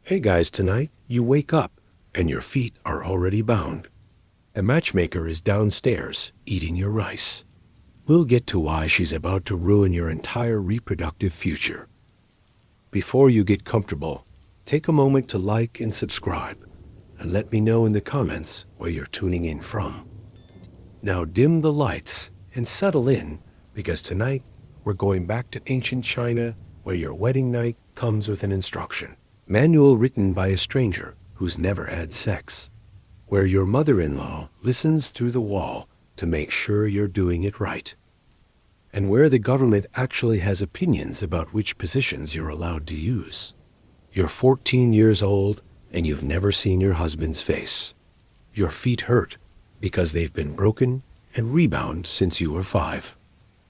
Hey guys, tonight you wake up and your feet are already bound. A matchmaker is downstairs eating your rice. We'll get to why she's about to ruin your entire reproductive future. Before you get comfortable, take a moment to like and subscribe, and let me know in the comments where you're tuning in from. Now dim the lights and settle in, because tonight we're going back to ancient China, where your wedding night comes with an instruction manual written by a stranger who's never had sex, where your mother-in-law listens through the wall to make sure you're doing it right, and where the government actually has opinions about which positions you're allowed to use. You're 14 years old and you've never seen your husband's face. Your feet hurt because they've been broken and rebound since you were 5.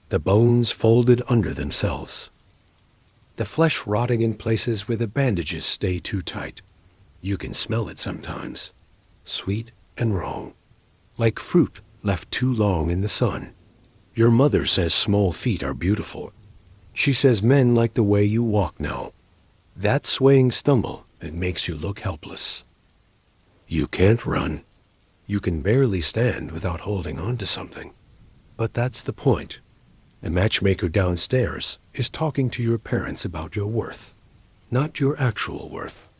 The bones folded under themselves. The flesh rotting in places where the bandages stay too tight. You can smell it sometimes. Sweet and wrong. Like fruit left too long in the sun. Your mother says small feet are beautiful. She says men like the way you walk now. That swaying stumble that makes you look helpless. You can't run. You can barely stand without holding on to something. But that's the point. The matchmaker downstairs is talking to your parents about your worth. Not your actual worth.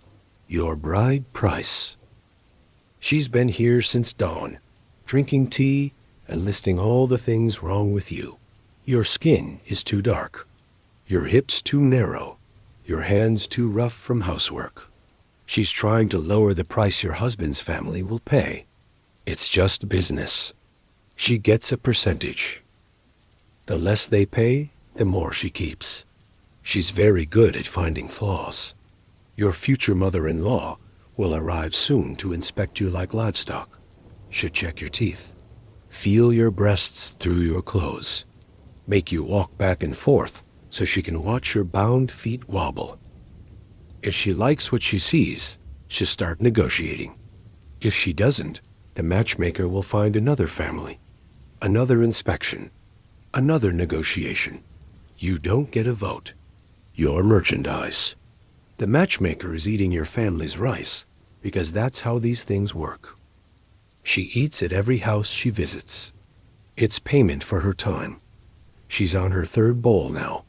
Your bride price. She's been here since dawn, drinking tea and listing all the things wrong with you. Your skin is too dark. Your hips too narrow. Your hands too rough from housework. She's trying to lower the price your husband's family will pay. It's just business. She gets a percentage. The less they pay, the more she keeps. She's very good at finding flaws. Your future mother-in-law will arrive soon to inspect you like livestock. She'll check your teeth, feel your breasts through your clothes, make you walk back and forth so she can watch your bound feet wobble. If she likes what she sees, she'll start negotiating. If she doesn't, the matchmaker will find another family, another inspection, another negotiation. You don't get a vote. You're merchandise. The matchmaker is eating your family's rice because that's how these things work. She eats at every house she visits. It's payment for her time. She's on her 3rd bowl now.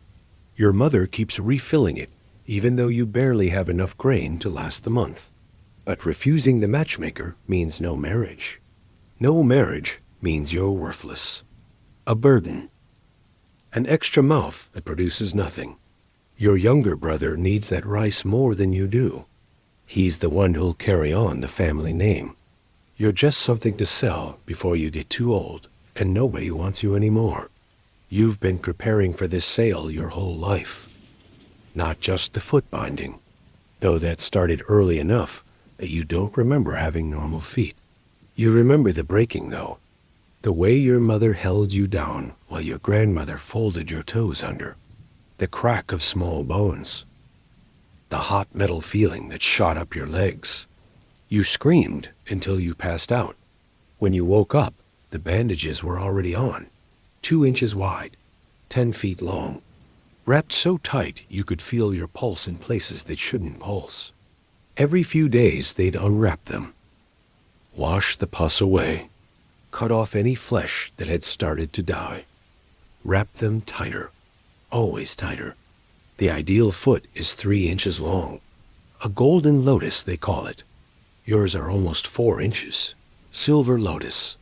Your mother keeps refilling it, even though you barely have enough grain to last the month. But refusing the matchmaker means no marriage. No marriage means you're worthless. A burden. An extra mouth that produces nothing. Your younger brother needs that rice more than you do. He's the one who'll carry on the family name. You're just something to sell before you get too old, and nobody wants you anymore. You've been preparing for this sale your whole life. Not just the foot binding, though that started early enough that you don't remember having normal feet. You remember the breaking, though. The way your mother held you down while your grandmother folded your toes under. The crack of small bones. The hot metal feeling that shot up your legs. You screamed until you passed out. When you woke up, the bandages were already on. 2 inches wide, 10 feet long. Wrapped so tight you could feel your pulse in places that shouldn't pulse. Every few days they'd unwrap them. Wash the pus away. Cut off any flesh that had started to die. Wrap them tighter, always tighter. The ideal foot is 3 inches long. A golden lotus, they call it. Yours are almost 4 inches. Silver lotus.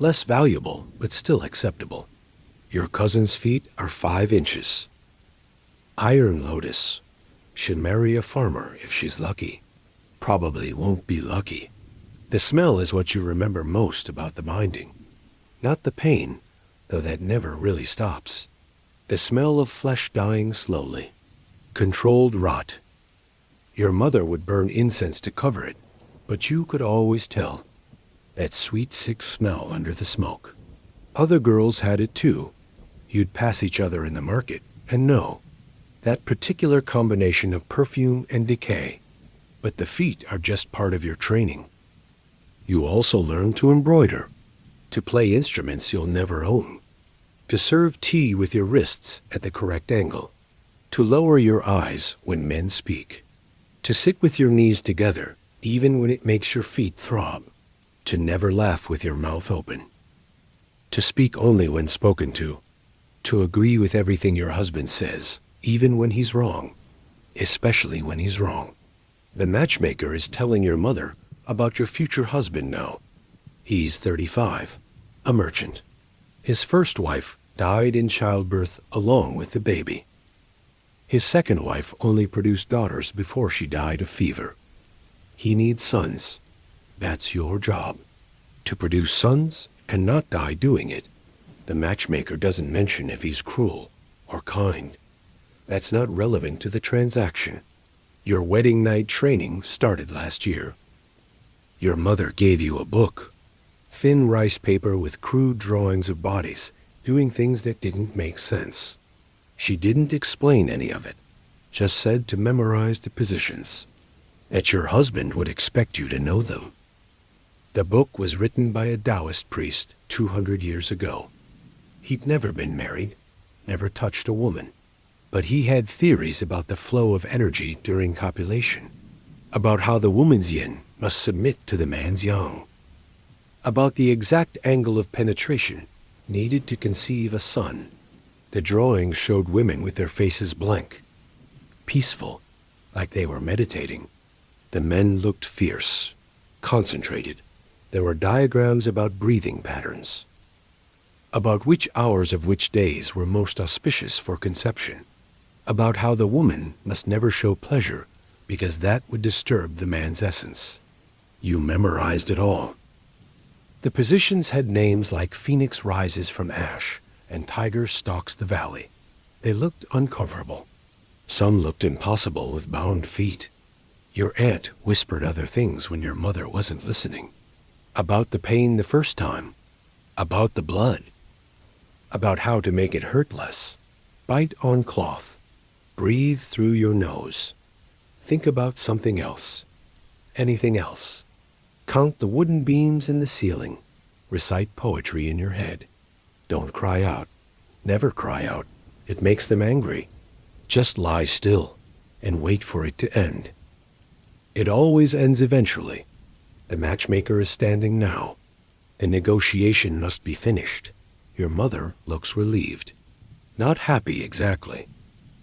Less valuable, but still acceptable. Your cousin's feet are 5 inches. Iron lotus. Should marry a farmer if she's lucky. Probably won't be lucky. The smell is what you remember most about the binding. Not the pain, though that never really stops. The smell of flesh dying slowly. Controlled rot. Your mother would burn incense to cover it, but you could always tell. That sweet, sick smell under the smoke. Other girls had it too. You'd pass each other in the market and know. That particular combination of perfume and decay. But the feet are just part of your training. You also learn to embroider, to play instruments you'll never own, to serve tea with your wrists at the correct angle, to lower your eyes when men speak. To sit with your knees together, even when it makes your feet throb. To never laugh with your mouth open. To speak only when spoken to. To agree with everything your husband says, even when he's wrong. Especially when he's wrong. The matchmaker is telling your mother about your future husband now. He's 35, a merchant. His first wife died in childbirth along with the baby. His second wife only produced daughters before she died of fever. He needs sons. That's your job. To produce sons and not die doing it. The matchmaker doesn't mention if he's cruel or kind. That's not relevant to the transaction. Your wedding night training started last year. Your mother gave you a book. Thin rice paper with crude drawings of bodies doing things that didn't make sense. She didn't explain any of it, just said to memorize the positions. That your husband would expect you to know them. The book was written by a Taoist priest 200 years ago. He'd never been married, never touched a woman, but he had theories about the flow of energy during copulation, about how the woman's yin must submit to the man's yang, about the exact angle of penetration needed to conceive a son. The drawings showed women with their faces blank, peaceful, like they were meditating. The men looked fierce, concentrated. There were diagrams about breathing patterns, about which hours of which days were most auspicious for conception, about how the woman must never show pleasure because that would disturb the man's essence. You memorized it all. The positions had names like Phoenix rises from ash and Tiger stalks the valley. They looked uncomfortable. Some looked impossible with bound feet. Your aunt whispered other things when your mother wasn't listening. About the pain the first time. About the blood. About how to make it hurt less. Bite on cloth. Breathe through your nose. Think about something else. Anything else. Count the wooden beams in the ceiling. Recite poetry in your head. Don't cry out. Never cry out. It makes them angry. Just lie still and wait for it to end. It always ends eventually. The matchmaker is standing now. The negotiation must be finished. Your mother looks relieved. Not happy exactly.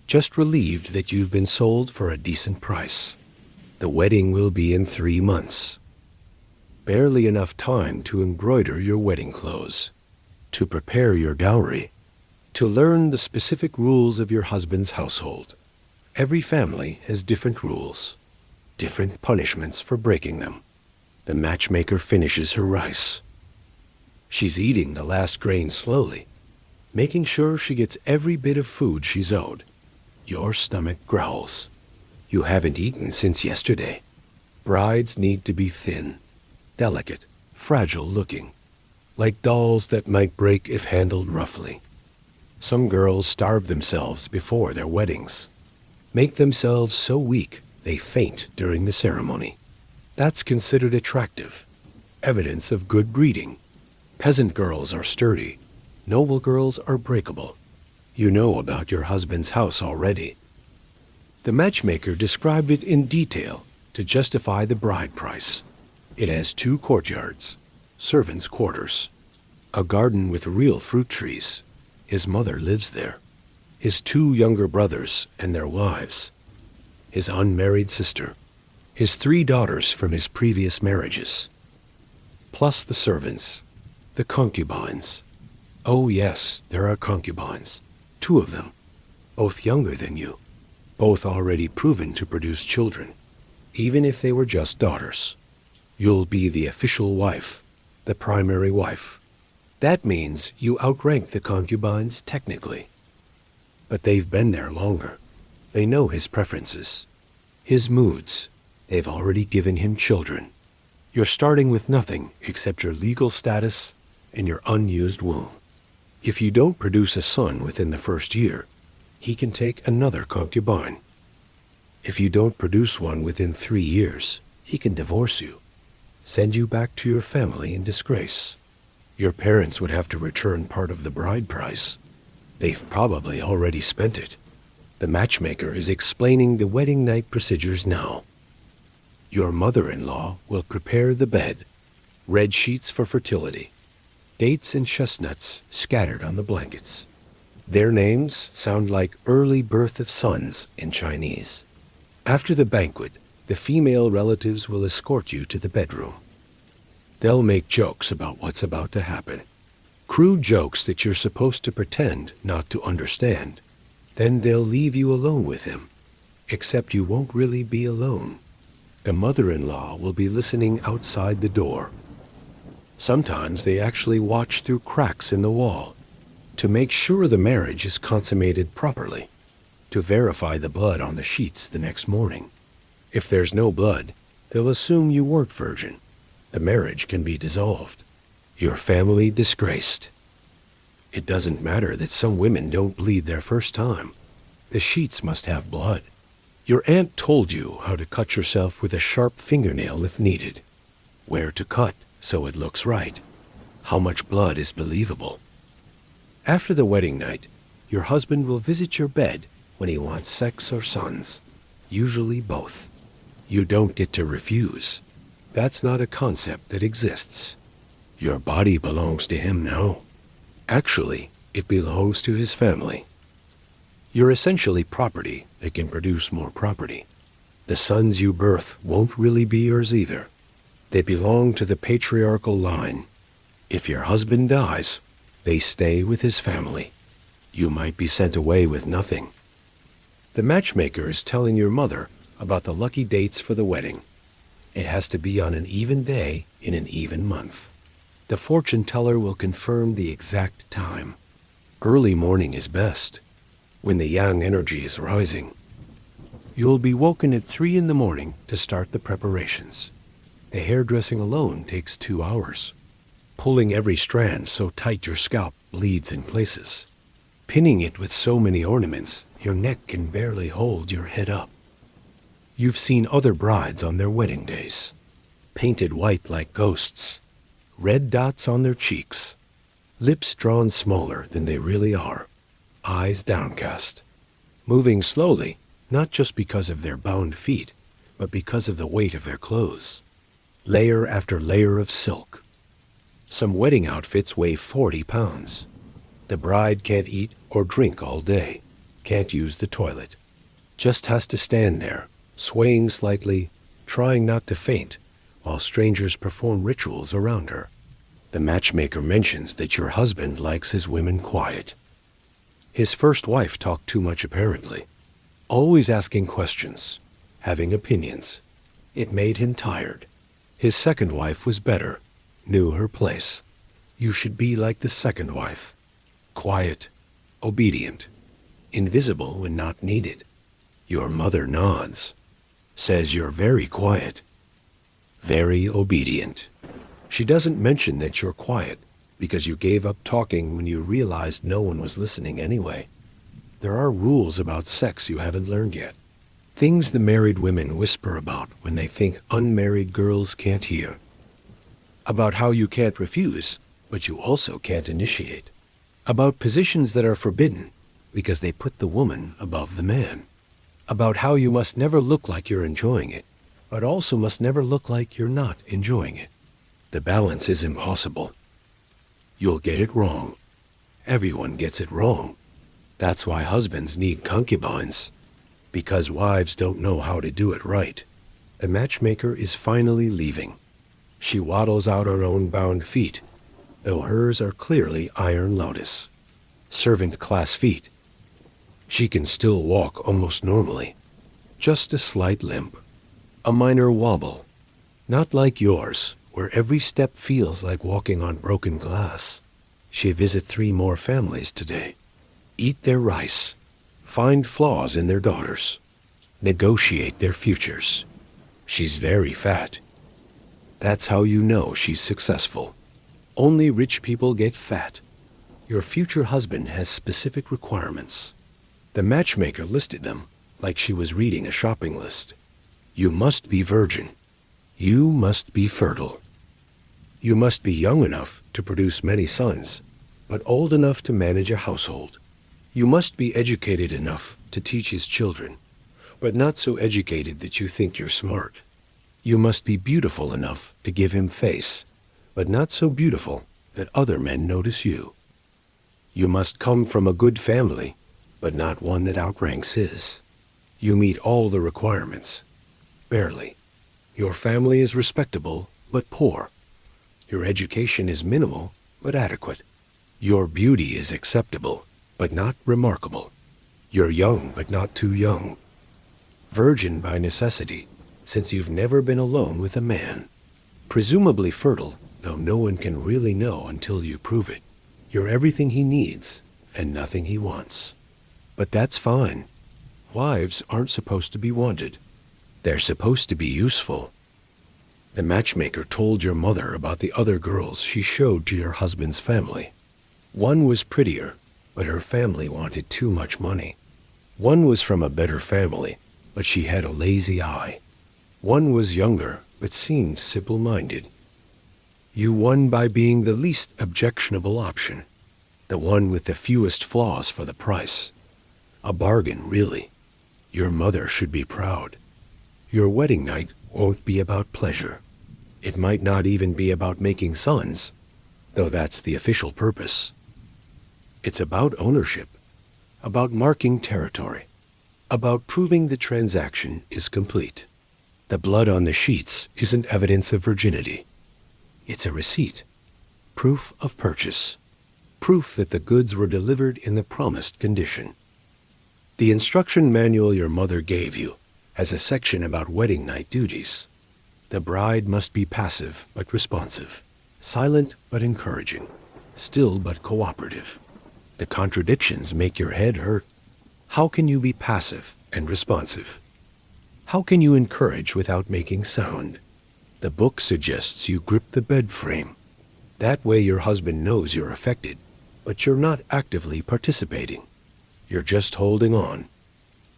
Just relieved that you've been sold for a decent price. The wedding will be in 3 months. Barely enough time to embroider your wedding clothes, to prepare your dowry, to learn the specific rules of your husband's household. Every family has different rules, different punishments for breaking them. The matchmaker finishes her rice. She's eating the last grain slowly, making sure she gets every bit of food she's owed. Your stomach growls. You haven't eaten since yesterday. Brides need to be thin, delicate, fragile looking, like dolls that might break if handled roughly. Some girls starve themselves before their weddings, make themselves so weak they faint during the ceremony. That's considered attractive, evidence of good breeding. Peasant girls are sturdy, noble girls are breakable. You know about your husband's house already. The matchmaker described it in detail to justify the bride price. It has 2 courtyards, servants' quarters, a garden with real fruit trees. His mother lives there. His 2 younger brothers and their wives. His unmarried sister. His 3 daughters from his previous marriages. Plus the servants, the concubines. Oh yes, there are concubines. 2 of them, both younger than you, both already proven to produce children, even if they were just daughters. You'll be the official wife, the primary wife. That means you outrank the concubines technically. But they've been there longer. They know his preferences, his moods. They've already given him children. You're starting with nothing except your legal status and your unused womb. If you don't produce a son within the first year, he can take another concubine. If you don't produce one within 3 years, he can divorce you, send you back to your family in disgrace. Your parents would have to return part of the bride price. They've probably already spent it. The matchmaker is explaining the wedding night procedures now. Your mother-in-law will prepare the bed, red sheets for fertility, dates and chestnuts scattered on the blankets. Their names sound like early birth of sons in Chinese. After the banquet, the female relatives will escort you to the bedroom. They'll make jokes about what's about to happen. Crude jokes that you're supposed to pretend not to understand. Then they'll leave you alone with him. Except you won't really be alone. The mother-in-law will be listening outside the door. Sometimes they actually watch through cracks in the wall to make sure the marriage is consummated properly, to verify the blood on the sheets the next morning. If there's no blood, they'll assume you weren't virgin. The marriage can be dissolved. Your family disgraced. It doesn't matter that some women don't bleed their first time. The sheets must have blood. Your aunt told you how to cut yourself with a sharp fingernail if needed, where to cut so it looks right, how much blood is believable. After the wedding night, your husband will visit your bed when he wants sex or sons, usually both. You don't get to refuse. That's not a concept that exists. Your body belongs to him now. Actually, it belongs to his family. You're essentially property that can produce more property. The sons you birth won't really be yours either. They belong to the patriarchal line. If your husband dies, they stay with his family. You might be sent away with nothing. The matchmaker is telling your mother about the lucky dates for the wedding. It has to be on an even day in an even month. The fortune teller will confirm the exact time. Early morning is best, when the yang energy is rising. You'll be woken at 3 in the morning to start the preparations. The hairdressing alone takes 2 hours. Pulling every strand so tight your scalp bleeds in places. Pinning it with so many ornaments, your neck can barely hold your head up. You've seen other brides on their wedding days, painted white like ghosts, red dots on their cheeks, lips drawn smaller than they really are, eyes downcast, moving slowly, not just because of their bound feet, but because of the weight of their clothes, layer after layer of silk. Some wedding outfits weigh 40 pounds. The bride can't eat or drink all day, can't use the toilet, just has to stand there, swaying slightly, trying not to faint, while strangers perform rituals around her. The matchmaker mentions that your husband likes his women quiet. His first wife talked too much apparently, always asking questions, having opinions. It made him tired. His second wife was better, knew her place. You should be like the second wife, quiet, obedient, invisible when not needed. Your mother nods, says you're very quiet, very obedient. She doesn't mention that you're quiet because you gave up talking when you realized no one was listening anyway. There are rules about sex you haven't learned yet. Things the married women whisper about when they think unmarried girls can't hear. About how you can't refuse, but you also can't initiate. About positions that are forbidden because they put the woman above the man. About how you must never look like you're enjoying it, but also must never look like you're not enjoying it. The balance is impossible. You'll get it wrong. Everyone gets it wrong. That's why husbands need concubines, because wives don't know how to do it right. The matchmaker is finally leaving. She waddles out her own bound feet, though hers are clearly iron lotus, servant class feet. She can still walk almost normally, just a slight limp, a minor wobble, not like yours, where every step feels like walking on broken glass. She visit 3 more families today, eat their rice, find flaws in their daughters, negotiate their futures. She's very fat. That's how you know she's successful. Only rich people get fat. Your future husband has specific requirements. The matchmaker listed them like she was reading a shopping list. You must be virgin. You must be fertile. You must be young enough to produce many sons, but old enough to manage a household. You must be educated enough to teach his children, but not so educated that you think you're smart. You must be beautiful enough to give him face, but not so beautiful that other men notice you. You must come from a good family, but not one that outranks his. You meet all the requirements. Barely. Your family is respectable, but poor. Your education is minimal, but adequate. Your beauty is acceptable, but not remarkable. You're young, but not too young. Virgin by necessity, since you've never been alone with a man. Presumably fertile, though no one can really know until you prove it. You're everything he needs, and nothing he wants. But that's fine. Wives aren't supposed to be wanted. They're supposed to be useful. The matchmaker told your mother about the other girls she showed to your husband's family. One was prettier, but her family wanted too much money. One was from a better family, but she had a lazy eye. One was younger, but seemed simple-minded. You won by being the least objectionable option, the one with the fewest flaws for the price. A bargain, really. Your mother should be proud. Your wedding night won't be about pleasure. It might not even be about making sons, though that's the official purpose. It's about ownership, about marking territory, about proving the transaction is complete. The blood on the sheets isn't evidence of virginity. It's a receipt, proof of purchase, proof that the goods were delivered in the promised condition. The instruction manual your mother gave you has a section about wedding night duties. The bride must be passive but responsive, silent but encouraging, still but cooperative. The contradictions make your head hurt. How can you be passive and responsive? How can you encourage without making sound? The book suggests you grip the bed frame. That way your husband knows you're affected, but you're not actively participating. You're just holding on.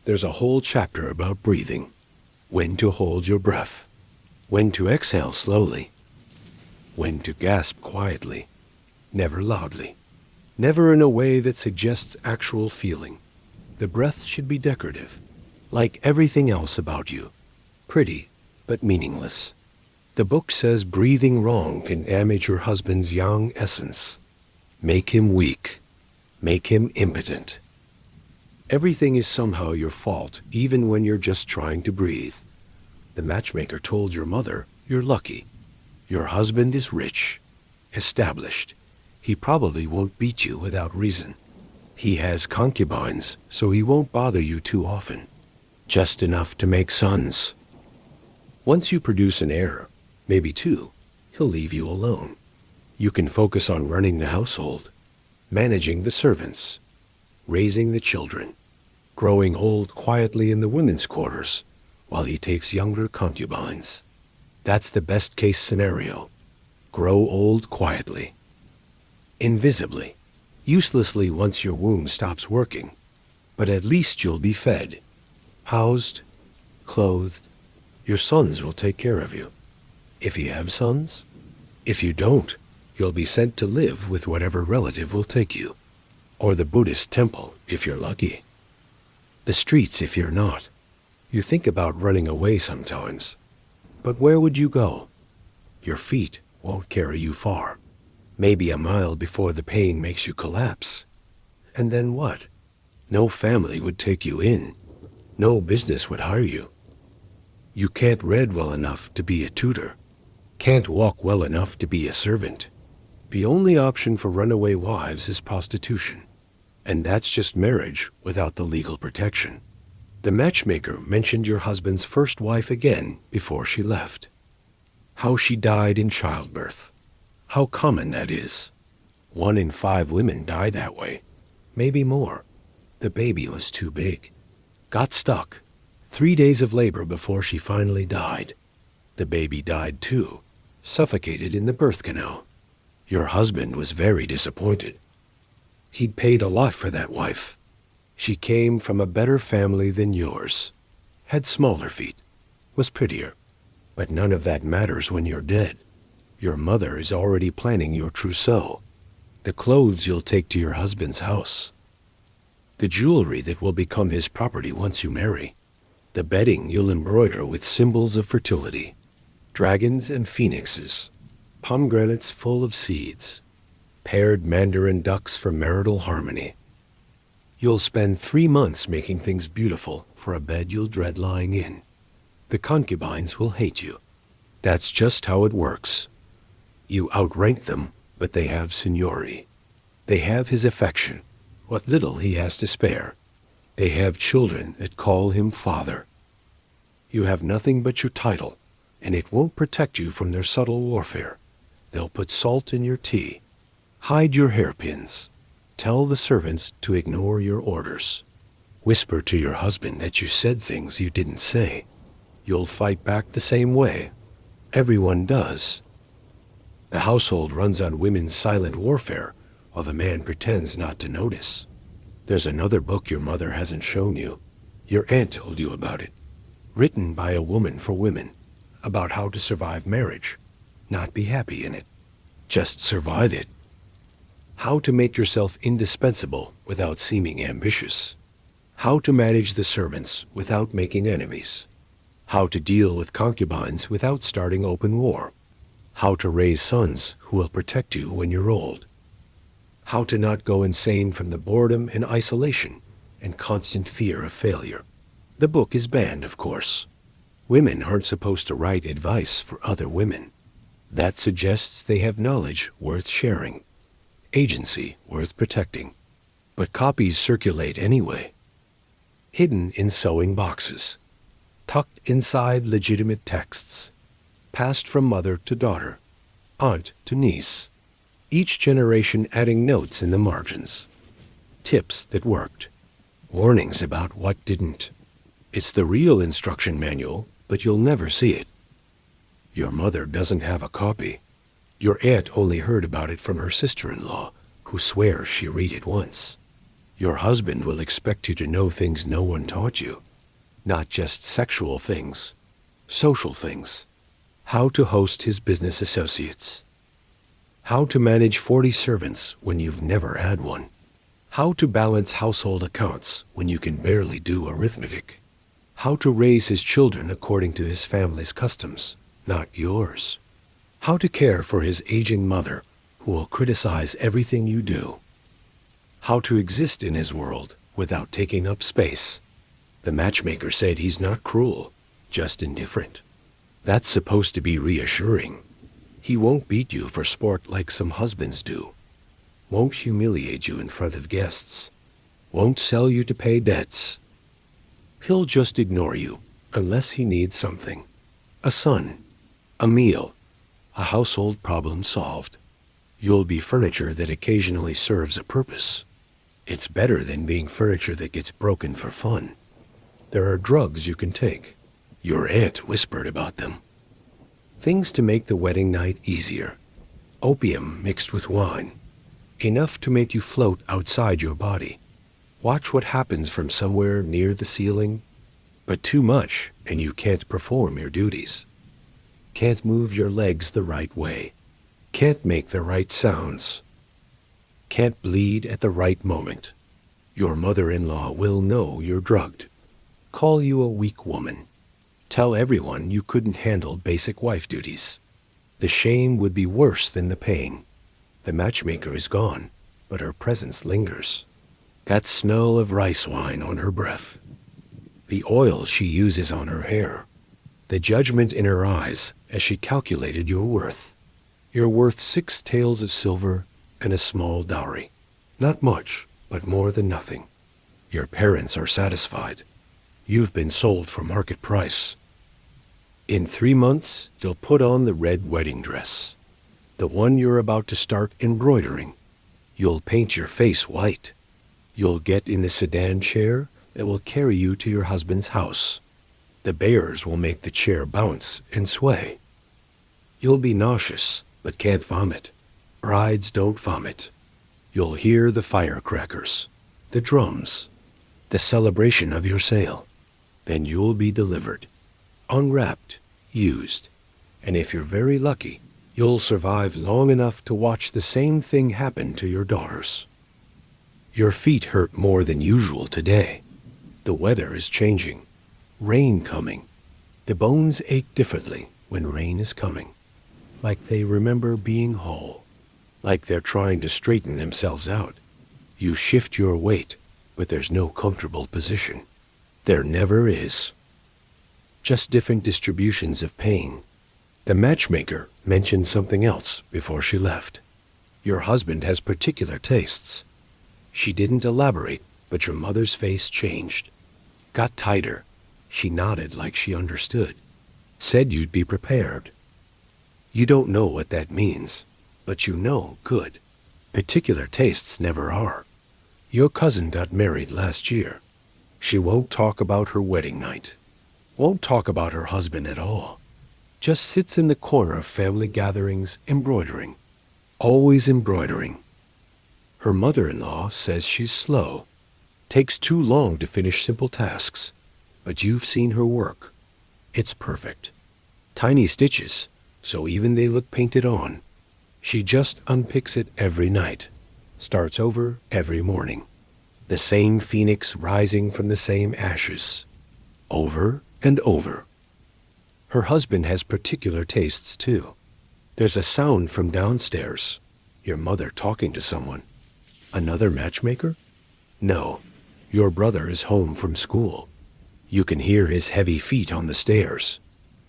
There's a whole chapter about breathing. When to hold your breath. When to exhale slowly. When to gasp quietly. Never loudly. Never in a way that suggests actual feeling. The breath should be decorative, like everything else about you. Pretty, but meaningless. The book says breathing wrong can damage your husband's yang essence. Make him weak. Make him impotent. Everything is somehow your fault, even when you're just trying to breathe. The matchmaker told your mother you're lucky. Your husband is rich, established. He probably won't beat you without reason. He has concubines, so he won't bother you too often. Just enough to make sons. Once you produce an heir, maybe two, he'll leave you alone. You can focus on running the household, managing the servants, raising the children, growing old quietly in the women's quarters while he takes younger concubines. That's the best case scenario. Grow old quietly. Invisibly, uselessly once your womb stops working, but at least you'll be fed, housed, clothed. Your sons will take care of you. If you have sons. If you don't, you'll be sent to live with whatever relative will take you, or the Buddhist temple if you're lucky. The streets if you're not. You think about running away sometimes, but where would you go? Your feet won't carry you far. Maybe a mile before the pain makes you collapse. And then what? No family would take you in. No business would hire you. You can't read well enough to be a tutor. Can't walk well enough to be a servant. The only option for runaway wives is prostitution. And that's just marriage without the legal protection. The matchmaker mentioned your husband's first wife again before she left. How she died in childbirth. How common that is. 1 in 5 women die that way. Maybe more. The baby was too big. Got stuck. 3 days of labor before she finally died. The baby died too, suffocated in the birth canal. Your husband was very disappointed. He'd paid a lot for that wife. She came from a better family than yours. Had smaller feet. Was prettier. But none of that matters when you're dead. Your mother is already planning your trousseau, the clothes you'll take to your husband's house, the jewelry that will become his property once you marry, the bedding you'll embroider with symbols of fertility. dragons and phoenixes, pomegranates full of seeds, paired mandarin ducks for marital harmony. You'll spend 3 months making things beautiful for a bed you'll dread lying in. The concubines will hate you. That's just how it works. You outrank them, but they have seniority. They have his affection, what little he has to spare. They have children that call him father. You have nothing but your title, and it won't protect you from their subtle warfare. They'll put salt in your tea. Hide your hairpins. Tell the servants to ignore your orders. Whisper to your husband that you said things you didn't say. You'll fight back the same way. Everyone does. The household runs on women's silent warfare, while the man pretends not to notice. There's another book your mother hasn't shown you. Your aunt told you about it. Written by a woman for women, about how to survive marriage, not be happy in it. Just survive it. How to make yourself indispensable without seeming ambitious. How to manage the servants without making enemies. How to deal with concubines without starting open war. How to raise sons who will protect you when you're old. How to not go insane from the boredom and isolation and constant fear of failure. The book is banned, of course. Women aren't supposed to write advice for other women. That suggests they have knowledge worth sharing, agency worth protecting. But copies circulate anyway. Hidden in sewing boxes, tucked inside legitimate texts, passed from mother to daughter, aunt to niece, each generation adding notes in the margins. Tips that worked, warnings about what didn't. It's the real instruction manual, but you'll never see it. Your mother doesn't have a copy. Your aunt only heard about it from her sister-in-law, who swears she read it once. Your husband will expect you to know things no one taught you. Not just sexual things, social things. How to host his business associates. How to manage 40 servants when you've never had one. How to balance household accounts when you can barely do arithmetic. How to raise his children according to his family's customs, not yours. How to care for his aging mother, who will criticize everything you do. How to exist in his world without taking up space. The matchmaker said he's not cruel, just indifferent. That's supposed to be reassuring. He won't beat you for sport like some husbands do. Won't humiliate you in front of guests. Won't sell you to pay debts. He'll just ignore you unless he needs something. A son, a meal, a household problem solved. You'll be furniture that occasionally serves a purpose. It's better than being furniture that gets broken for fun. There are drugs you can take. Your aunt whispered about them. Things to make the wedding night easier. Opium mixed with wine. Enough to make you float outside your body. Watch what happens from somewhere near the ceiling. But too much, and you can't perform your duties. Can't move your legs the right way. Can't make the right sounds. Can't bleed at the right moment. Your mother-in-law will know you're drugged. Call you a weak woman. Tell everyone you couldn't handle basic wife duties. The shame would be worse than the pain. The matchmaker is gone, but her presence lingers. That smell of rice wine on her breath. The oil she uses on her hair. The judgment in her eyes as she calculated your worth. You're worth 6 taels of silver and a small dowry. Not much, but more than nothing. Your parents are satisfied. You've been sold for market price. In 3 months, you'll put on the red wedding dress, the one you're about to start embroidering. You'll paint your face white. You'll get in the sedan chair that will carry you to your husband's house. The bears will make the chair bounce and sway. You'll be nauseous, but can't vomit. Brides don't vomit. You'll hear the firecrackers, the drums, the celebration of your sale. Then you'll be delivered. Unwrapped, used, and if you're very lucky, you'll survive long enough to watch the same thing happen to your daughters. Your feet hurt more than usual today. The weather is changing. Rain coming. The bones ache differently when rain is coming, like they remember being whole, like they're trying to straighten themselves out. You shift your weight, but there's no comfortable position. There never is. Just different distributions of pain. The matchmaker mentioned something else before she left. Your husband has particular tastes. She didn't elaborate, but your mother's face changed. Got tighter. She nodded like she understood. Said you'd be prepared. You don't know what that means, but you know good. Particular tastes never are. Your cousin got married last year. She won't talk about her wedding night. Won't talk about her husband at all. Just sits in the corner of family gatherings embroidering. Always embroidering. Her mother-in-law says she's slow. Takes too long to finish simple tasks. But you've seen her work. It's perfect. Tiny stitches, so even they look painted on. She just unpicks it every night. Starts over every morning. The same phoenix rising from the same ashes. Over and over. Her husband has particular tastes too. There's a sound from downstairs. Your mother talking to someone. Another matchmaker? No. Your brother is home from school. You can hear his heavy feet on the stairs.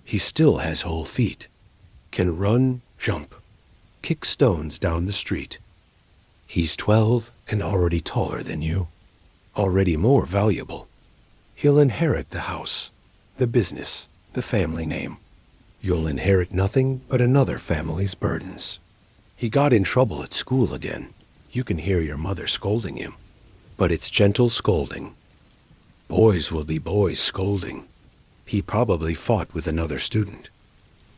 He still has whole feet. Can run, jump, kick stones down the street. He's 12 and already taller than you. Already more valuable. He'll inherit the house, the business, the family name. You'll inherit nothing but another family's burdens. He got in trouble at school again. You can hear your mother scolding him. But it's gentle scolding. Boys will be boys scolding. He probably fought with another student,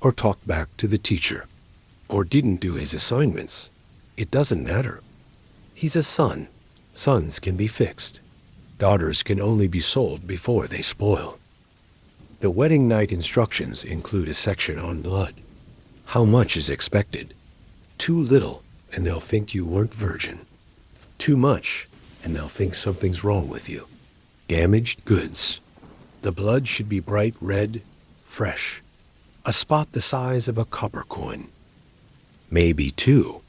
or talked back to the teacher, or didn't do his assignments. It doesn't matter. He's a son. Sons can be fixed. Daughters can only be sold before they spoil. The wedding night instructions include a section on blood. How much is expected? Too little, and they'll think you weren't virgin. Too much, and they'll think something's wrong with you. Damaged goods. The blood should be bright red, fresh. A spot the size of a copper coin. Maybe two.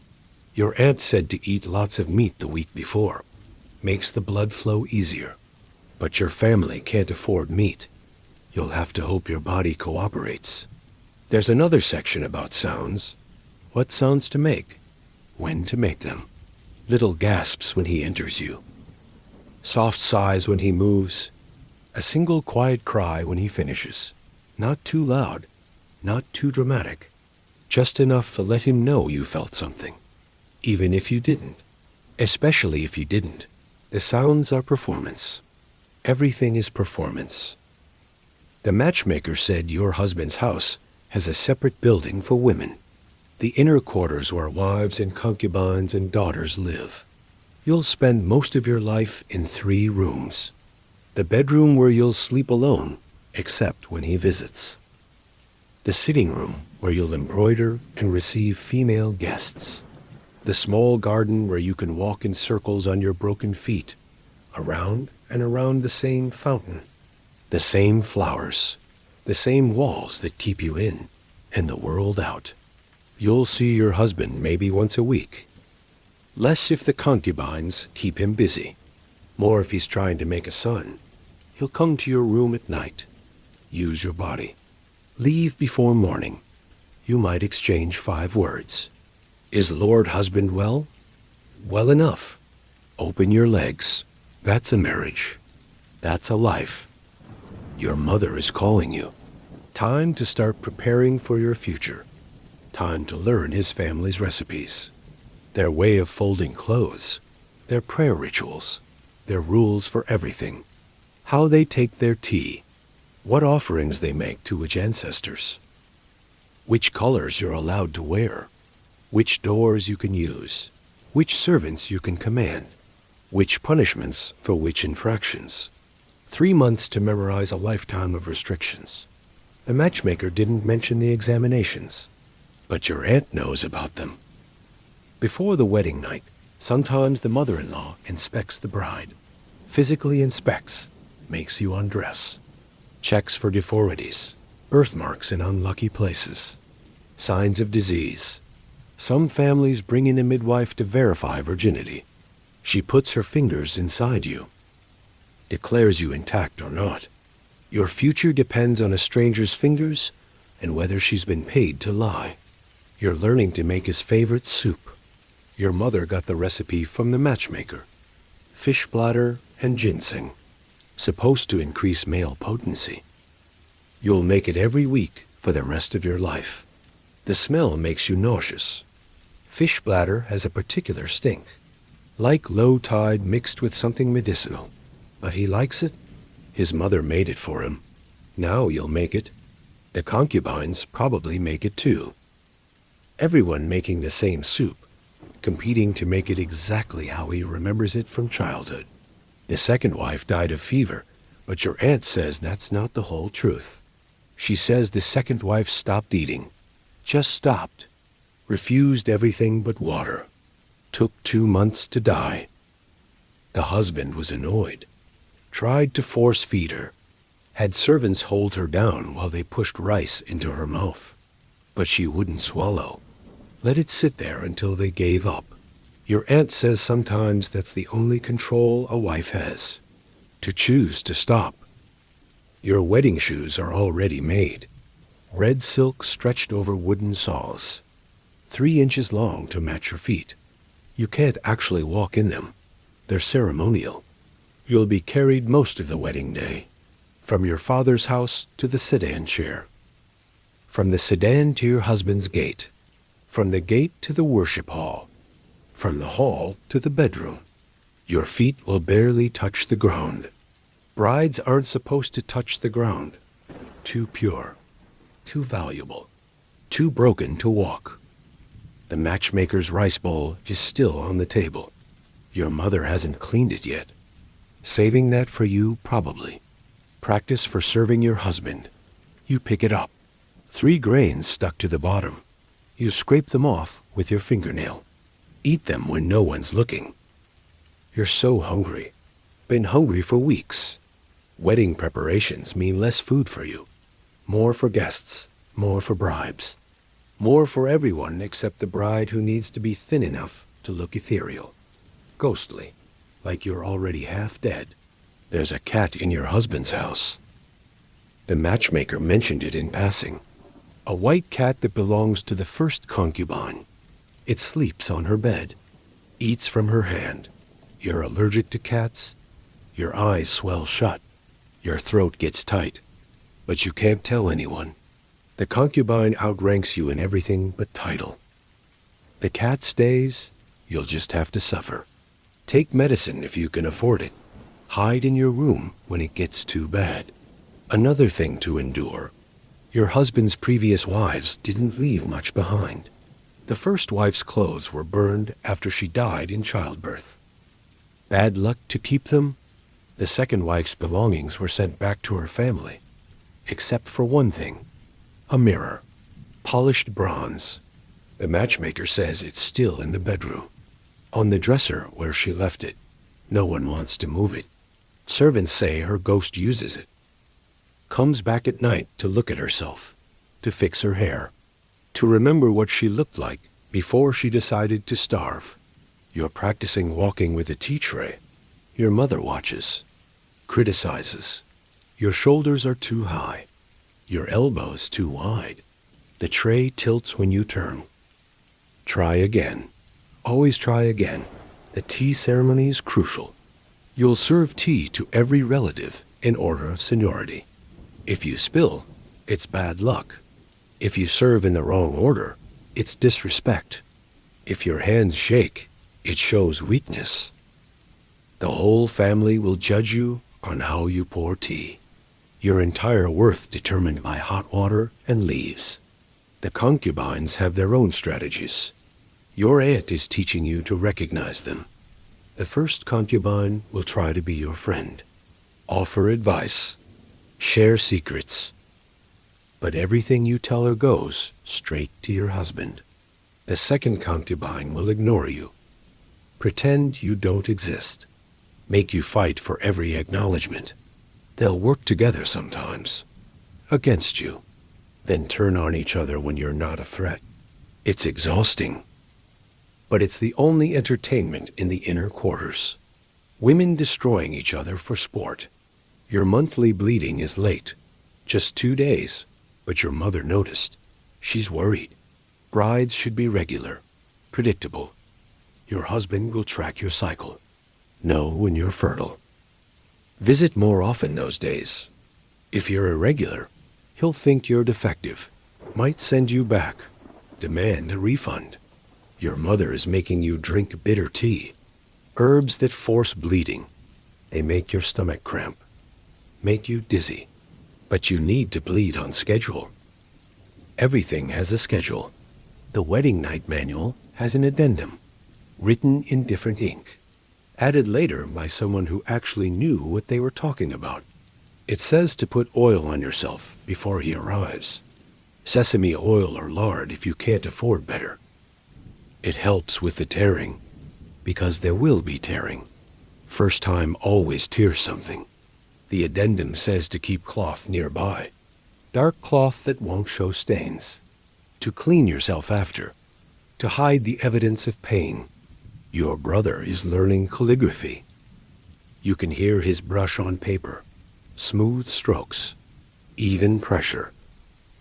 Your aunt said to eat lots of meat the week before. Makes the blood flow easier. But your family can't afford meat. You'll have to hope your body cooperates. There's another section about sounds. What sounds to make? When to make them. Little gasps when he enters you. Soft sighs when he moves. A single quiet cry when he finishes. Not too loud, not too dramatic. Just enough to let him know you felt something. Even if you didn't. Especially if you didn't. The sounds are performance. Everything is performance. The matchmaker said your husband's house has a separate building for women. The inner quarters where wives and concubines and daughters live. You'll spend most of your life in 3 rooms. The bedroom where you'll sleep alone, except when he visits. The sitting room where you'll embroider and receive female guests. The small garden where you can walk in circles on your broken feet, around and around the same fountain. The same flowers, the same walls that keep you in and the world out. You'll see your husband maybe once a week. Less if the concubines keep him busy. More if he's trying to make a son. He'll come to your room at night. Use your body. Leave before morning. You might exchange 5 words. Is Lord husband well? Well enough. Open your legs. That's a marriage. That's a life. Your mother is calling you. Time to start preparing for your future. Time to learn his family's recipes. Their way of folding clothes. Their prayer rituals. Their rules for everything. How they take their tea. What offerings they make to which ancestors. Which colors you're allowed to wear. Which doors you can use. Which servants you can command. Which punishments for which infractions. 3 months to memorize a lifetime of restrictions. The matchmaker didn't mention the examinations, but your aunt knows about them. Before the wedding night, sometimes the mother-in-law inspects the bride. Physically inspects, makes you undress. Checks for deformities. birthmarks in unlucky places, signs of disease. Some families bring in a midwife to verify virginity. She puts her fingers inside you, declares you intact or not. Your future depends on a stranger's fingers and whether she's been paid to lie. You're learning to make his favorite soup. Your mother got the recipe from the matchmaker. Fish bladder and ginseng, supposed to increase male potency. You'll make it every week for the rest of your life. The smell makes you nauseous. Fish bladder has a particular stink, like low tide mixed with something medicinal. But he likes it. His mother made it for him. Now you'll make it. The concubines probably make it too. Everyone making the same soup, competing to make it exactly how he remembers it from childhood. The second wife died of fever, but your aunt says that's not the whole truth. She says the second wife stopped eating. Just stopped. Refused everything but water. Took 2 months to die. The husband was annoyed. Tried to force feed her. Had servants hold her down while they pushed rice into her mouth. But she wouldn't swallow. Let it sit there until they gave up. Your aunt says sometimes that's the only control a wife has. To choose to stop. Your wedding shoes are already made. Red silk stretched over wooden saws. 3 inches long to match your feet. You can't actually walk in them. They're ceremonial. You'll be carried most of the wedding day. From your father's house to the sedan chair. From the sedan to your husband's gate. From the gate to the worship hall. From the hall to the bedroom. Your feet will barely touch the ground. Brides aren't supposed to touch the ground. Too pure. Too valuable. Too broken to walk. The matchmaker's rice bowl is still on the table. Your mother hasn't cleaned it yet. Saving that for you, probably. Practice for serving your husband. You pick it up. 3 grains stuck to the bottom. You scrape them off with your fingernail. Eat them when no one's looking. You're so hungry. Been hungry for weeks. Wedding preparations mean less food for you. More for guests. More for bribes. More for everyone except the bride who needs to be thin enough to look ethereal. Ghostly. Like you're already half dead. There's a cat in your husband's house. The matchmaker mentioned it in passing. A white cat that belongs to the first concubine. It sleeps on her bed. Eats from her hand. You're allergic to cats. Your eyes swell shut. Your throat gets tight. But you can't tell anyone. The concubine outranks you in everything but title. The cat stays. You'll just have to suffer. Take medicine if you can afford it. Hide in your room when it gets too bad. Another thing to endure. Your husband's previous wives didn't leave much behind. The first wife's clothes were burned after she died in childbirth. Bad luck to keep them? The second wife's belongings were sent back to her family. Except for one thing. A mirror. Polished bronze. The matchmaker says it's still in the bedroom. On the dresser where she left it. No one wants to move it. Servants say her ghost uses it. Comes back at night to look at herself. To fix her hair. To remember what she looked like before she decided to starve. You're practicing walking with a tea tray. Your mother watches. Criticizes. Your shoulders are too high. Your elbows too wide. The tray tilts when you turn. Try again. Always try again. The tea ceremony is crucial. You'll serve tea to every relative in order of seniority. If you spill, it's bad luck. If you serve in the wrong order, it's disrespect. If your hands shake, it shows weakness. The whole family will judge you on how you pour tea. Your entire worth determined by hot water and leaves. The concubines have their own strategies. Your aunt is teaching you to recognize them. The first concubine will try to be your friend. Offer advice. Share secrets. But everything you tell her goes straight to your husband. The second concubine will ignore you. Pretend you don't exist. Make you fight for every acknowledgement. They'll work together sometimes. Against you. then turn on each other when you're not a threat. It's exhausting, but it's the only entertainment in the inner quarters. Women destroying each other for sport. Your monthly bleeding is late. Just 2 days, but your mother noticed. She's worried. Brides should be regular, predictable. Your husband will track your cycle. Know when you're fertile. Visit more often those days. If you're irregular, he'll think you're defective, might send you back, demand a refund. Your mother is making you drink bitter tea, herbs that force bleeding. They make your stomach cramp, make you dizzy, but you need to bleed on schedule. Everything has a schedule. The wedding night manual has an addendum, written in different ink, added later by someone who actually knew what they were talking about. It says to put oil on yourself before he arrives. Sesame oil or lard if you can't afford better. It helps with the tearing, because there will be tearing. First time always tears something. The addendum says to keep cloth nearby. Dark cloth that won't show stains. To clean yourself after. To hide the evidence of pain. Your brother is learning calligraphy. You can hear his brush on paper. Smooth strokes. Even pressure.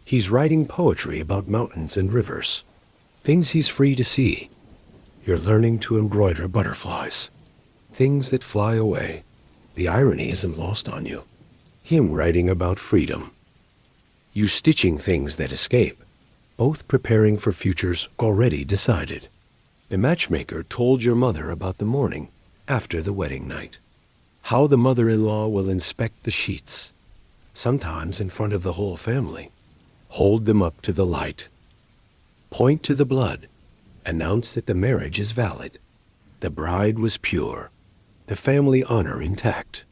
He's writing poetry about mountains and rivers. Things he's free to see. You're learning to embroider butterflies. Things that fly away. The irony isn't lost on you. Him writing about freedom. You stitching things that escape. Both preparing for futures already decided. The matchmaker told your mother about the morning after the wedding night. How the mother-in-law will inspect the sheets, sometimes in front of the whole family. Hold them up to the light. Point to the blood. Announce that the marriage is valid. The bride was pure. The family honor intact.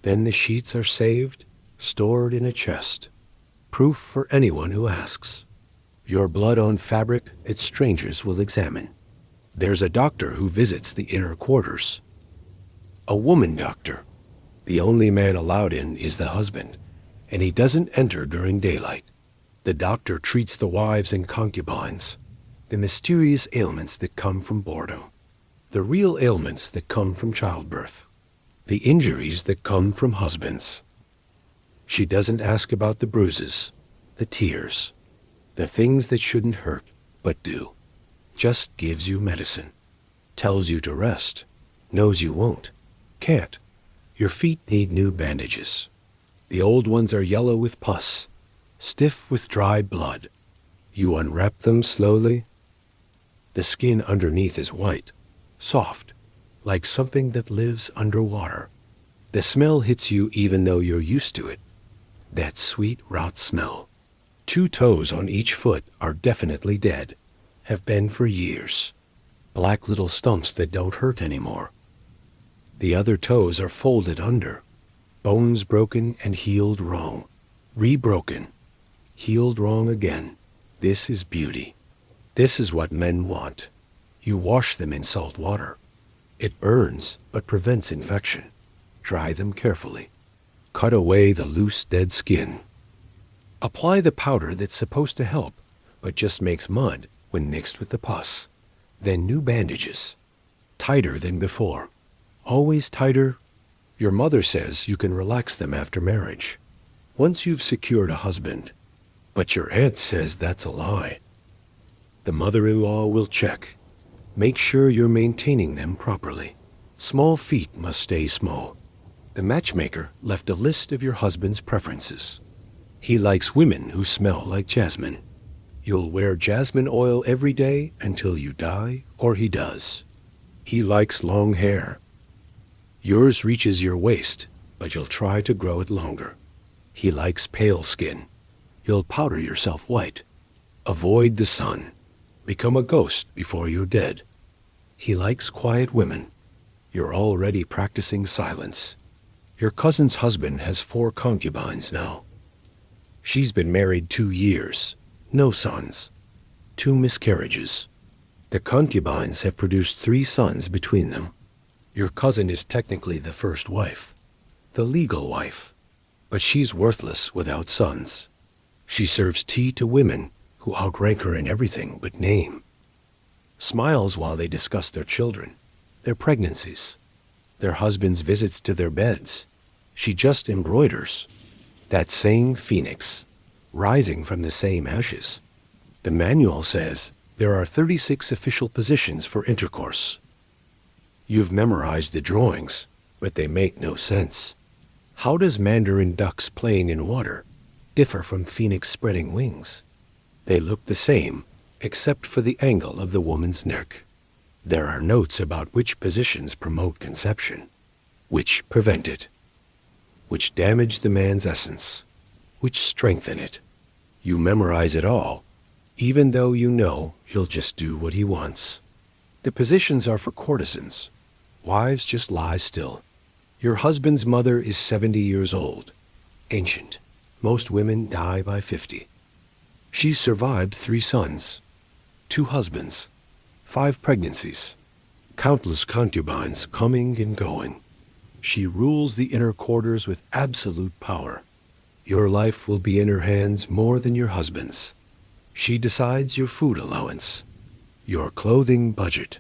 Then the sheets are saved, stored in a chest. Proof for anyone who asks. Your blood on fabric that strangers will examine. There's a doctor who visits the inner quarters. A woman doctor. The only man allowed in is the husband, and he doesn't enter during daylight. The doctor treats the wives and concubines, the mysterious ailments that come from boredom, the real ailments that come from childbirth, the injuries that come from husbands. She doesn't ask about the bruises, the tears, the things that shouldn't hurt but do. Just gives you medicine, tells you to rest, knows you won't, can't. Your feet need new bandages. The old ones are yellow with pus, stiff with dry blood. You unwrap them slowly. The skin underneath is white, soft, like something that lives underwater. The smell hits you even though you're used to it. That sweet rot smell. 2 toes on each foot are definitely dead, have been for years. Black little stumps that don't hurt anymore. The other toes are folded under. Bones broken and healed wrong. Rebroken. Healed wrong again. This is beauty. This is what men want. You wash them in salt water. It burns, but prevents infection. Dry them carefully. Cut away the loose, dead skin. Apply the powder that's supposed to help, but just makes mud when mixed with the pus. Then new bandages. Tighter than before. Always tighter. Your mother says you can relax them after marriage, once you've secured a husband. But your aunt says that's a lie. The mother-in-law will check. Make sure you're maintaining them properly. Small feet must stay small. The matchmaker left a list of your husband's preferences. He likes women who smell like jasmine. You'll wear jasmine oil every day until you die, or he does. He likes long hair. Yours reaches your waist, but you'll try to grow it longer. He likes pale skin. You'll powder yourself white. Avoid the sun. Become a ghost before you're dead. He likes quiet women. You're already practicing silence. Your cousin's husband has 4 concubines now. She's been married 2 years. No sons. 2 miscarriages. The concubines have produced 3 sons between them. Your cousin is technically the first wife, the legal wife, but she's worthless without sons. She serves tea to women who outrank her in everything but name. Smiles while they discuss their children, their pregnancies, their husbands' visits to their beds. She just embroiders. That same phoenix, rising from the same ashes. The manual says there are 36 official positions for intercourse. You've memorized the drawings, but they make no sense. How does mandarin ducks playing in water differ from phoenix spreading wings? They look the same, except for the angle of the woman's neck. There are notes about which positions promote conception, which prevent it, which damage the man's essence, which strengthen it. You memorize it all, even though you know he'll just do what he wants. The positions are for courtesans. Wives just lie still. Your husband's mother is 70 years old, ancient. Most women die by 50. She's survived 3 sons, 2 husbands, 5 pregnancies, countless concubines coming and going. She rules the inner quarters with absolute power. Your life will be in her hands more than your husband's. She decides your food allowance, your clothing budget,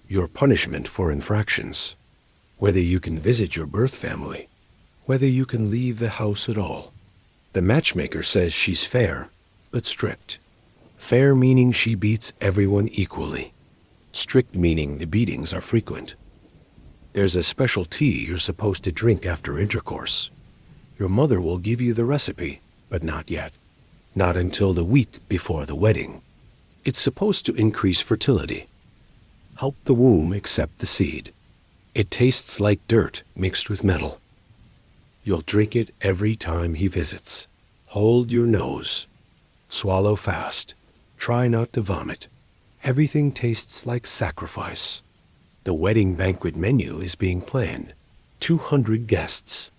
your punishment for infractions, whether you can visit your birth family, whether you can leave the house at all. The matchmaker says she's fair, but strict. Fair meaning she beats everyone equally. Strict meaning the beatings are frequent. There's a special tea you're supposed to drink after intercourse. Your mother will give you the recipe, but not yet. Not until the week before the wedding. It's supposed to increase fertility. Help the womb accept the seed. It tastes like dirt mixed with metal. You'll drink it every time he visits. Hold your nose. Swallow fast. Try not to vomit. Everything tastes like sacrifice. The wedding banquet menu is being planned. 200 guests.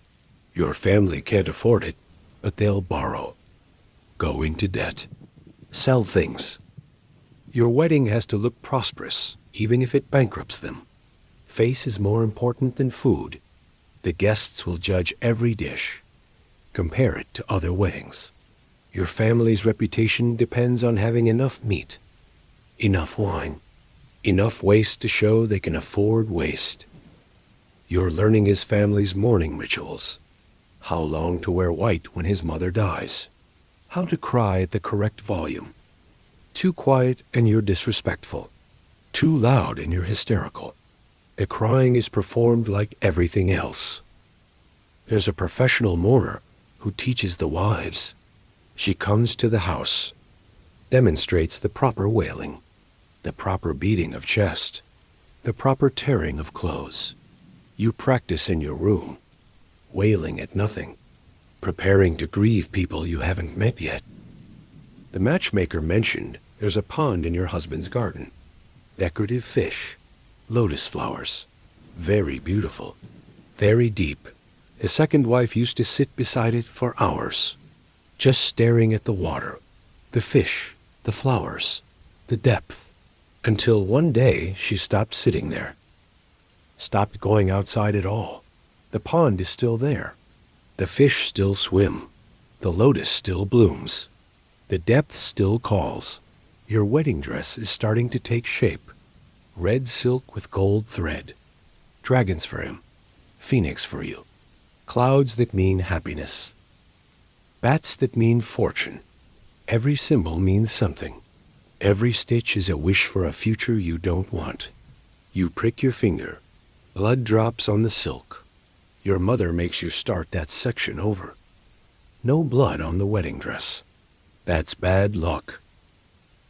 Your family can't afford it, but they'll borrow. Go into debt. Sell things. Your wedding has to look prosperous, even if it bankrupts them. Face is more important than food. The guests will judge every dish. Compare it to other weddings. Your family's reputation depends on having enough meat, enough wine, enough waste to show they can afford waste. You're learning his family's mourning rituals. How long to wear white when his mother dies. How to cry at the correct volume. Too quiet and you're disrespectful. Too loud and you're hysterical. The crying is performed like everything else. There's a professional mourner who teaches the wives. She comes to the house, demonstrates the proper wailing, the proper beating of chest, the proper tearing of clothes. You practice in your room, wailing at nothing, preparing to grieve people you haven't met yet. The matchmaker mentioned there's a pond in your husband's garden. Decorative fish, lotus flowers, very beautiful, very deep. The second wife used to sit beside it for hours, just staring at the water, the fish, the flowers, the depth, until one day she stopped sitting there, stopped going outside at all. The pond is still there. The fish still swim. The lotus still blooms. The depth still calls. Your wedding dress is starting to take shape. Red silk with gold thread. Dragons for him. Phoenix for you. Clouds that mean happiness. Bats that mean fortune. Every symbol means something. Every stitch is a wish for a future you don't want. You prick your finger. Blood drops on the silk. Your mother makes you start that section over. No blood on the wedding dress. That's bad luck.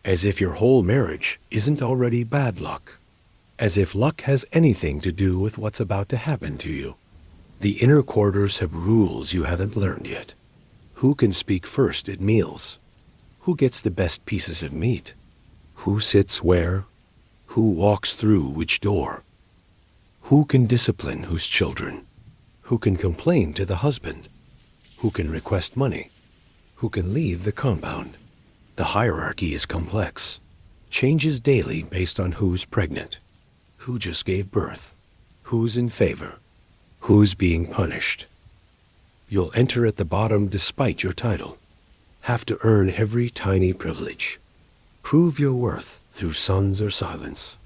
As if your whole marriage isn't already bad luck. As if luck has anything to do with what's about to happen to you. The inner quarters have rules you haven't learned yet. Who can speak first at meals? Who gets the best pieces of meat? Who sits where? Who walks through which door? Who can discipline whose children? Who can complain to the husband? Who can request money? Who can leave the compound? The hierarchy is complex, changes daily based on who's pregnant, who just gave birth, who's in favor, who's being punished. You'll enter at the bottom despite your title. have to earn every tiny privilege. Prove your worth through sons or silence.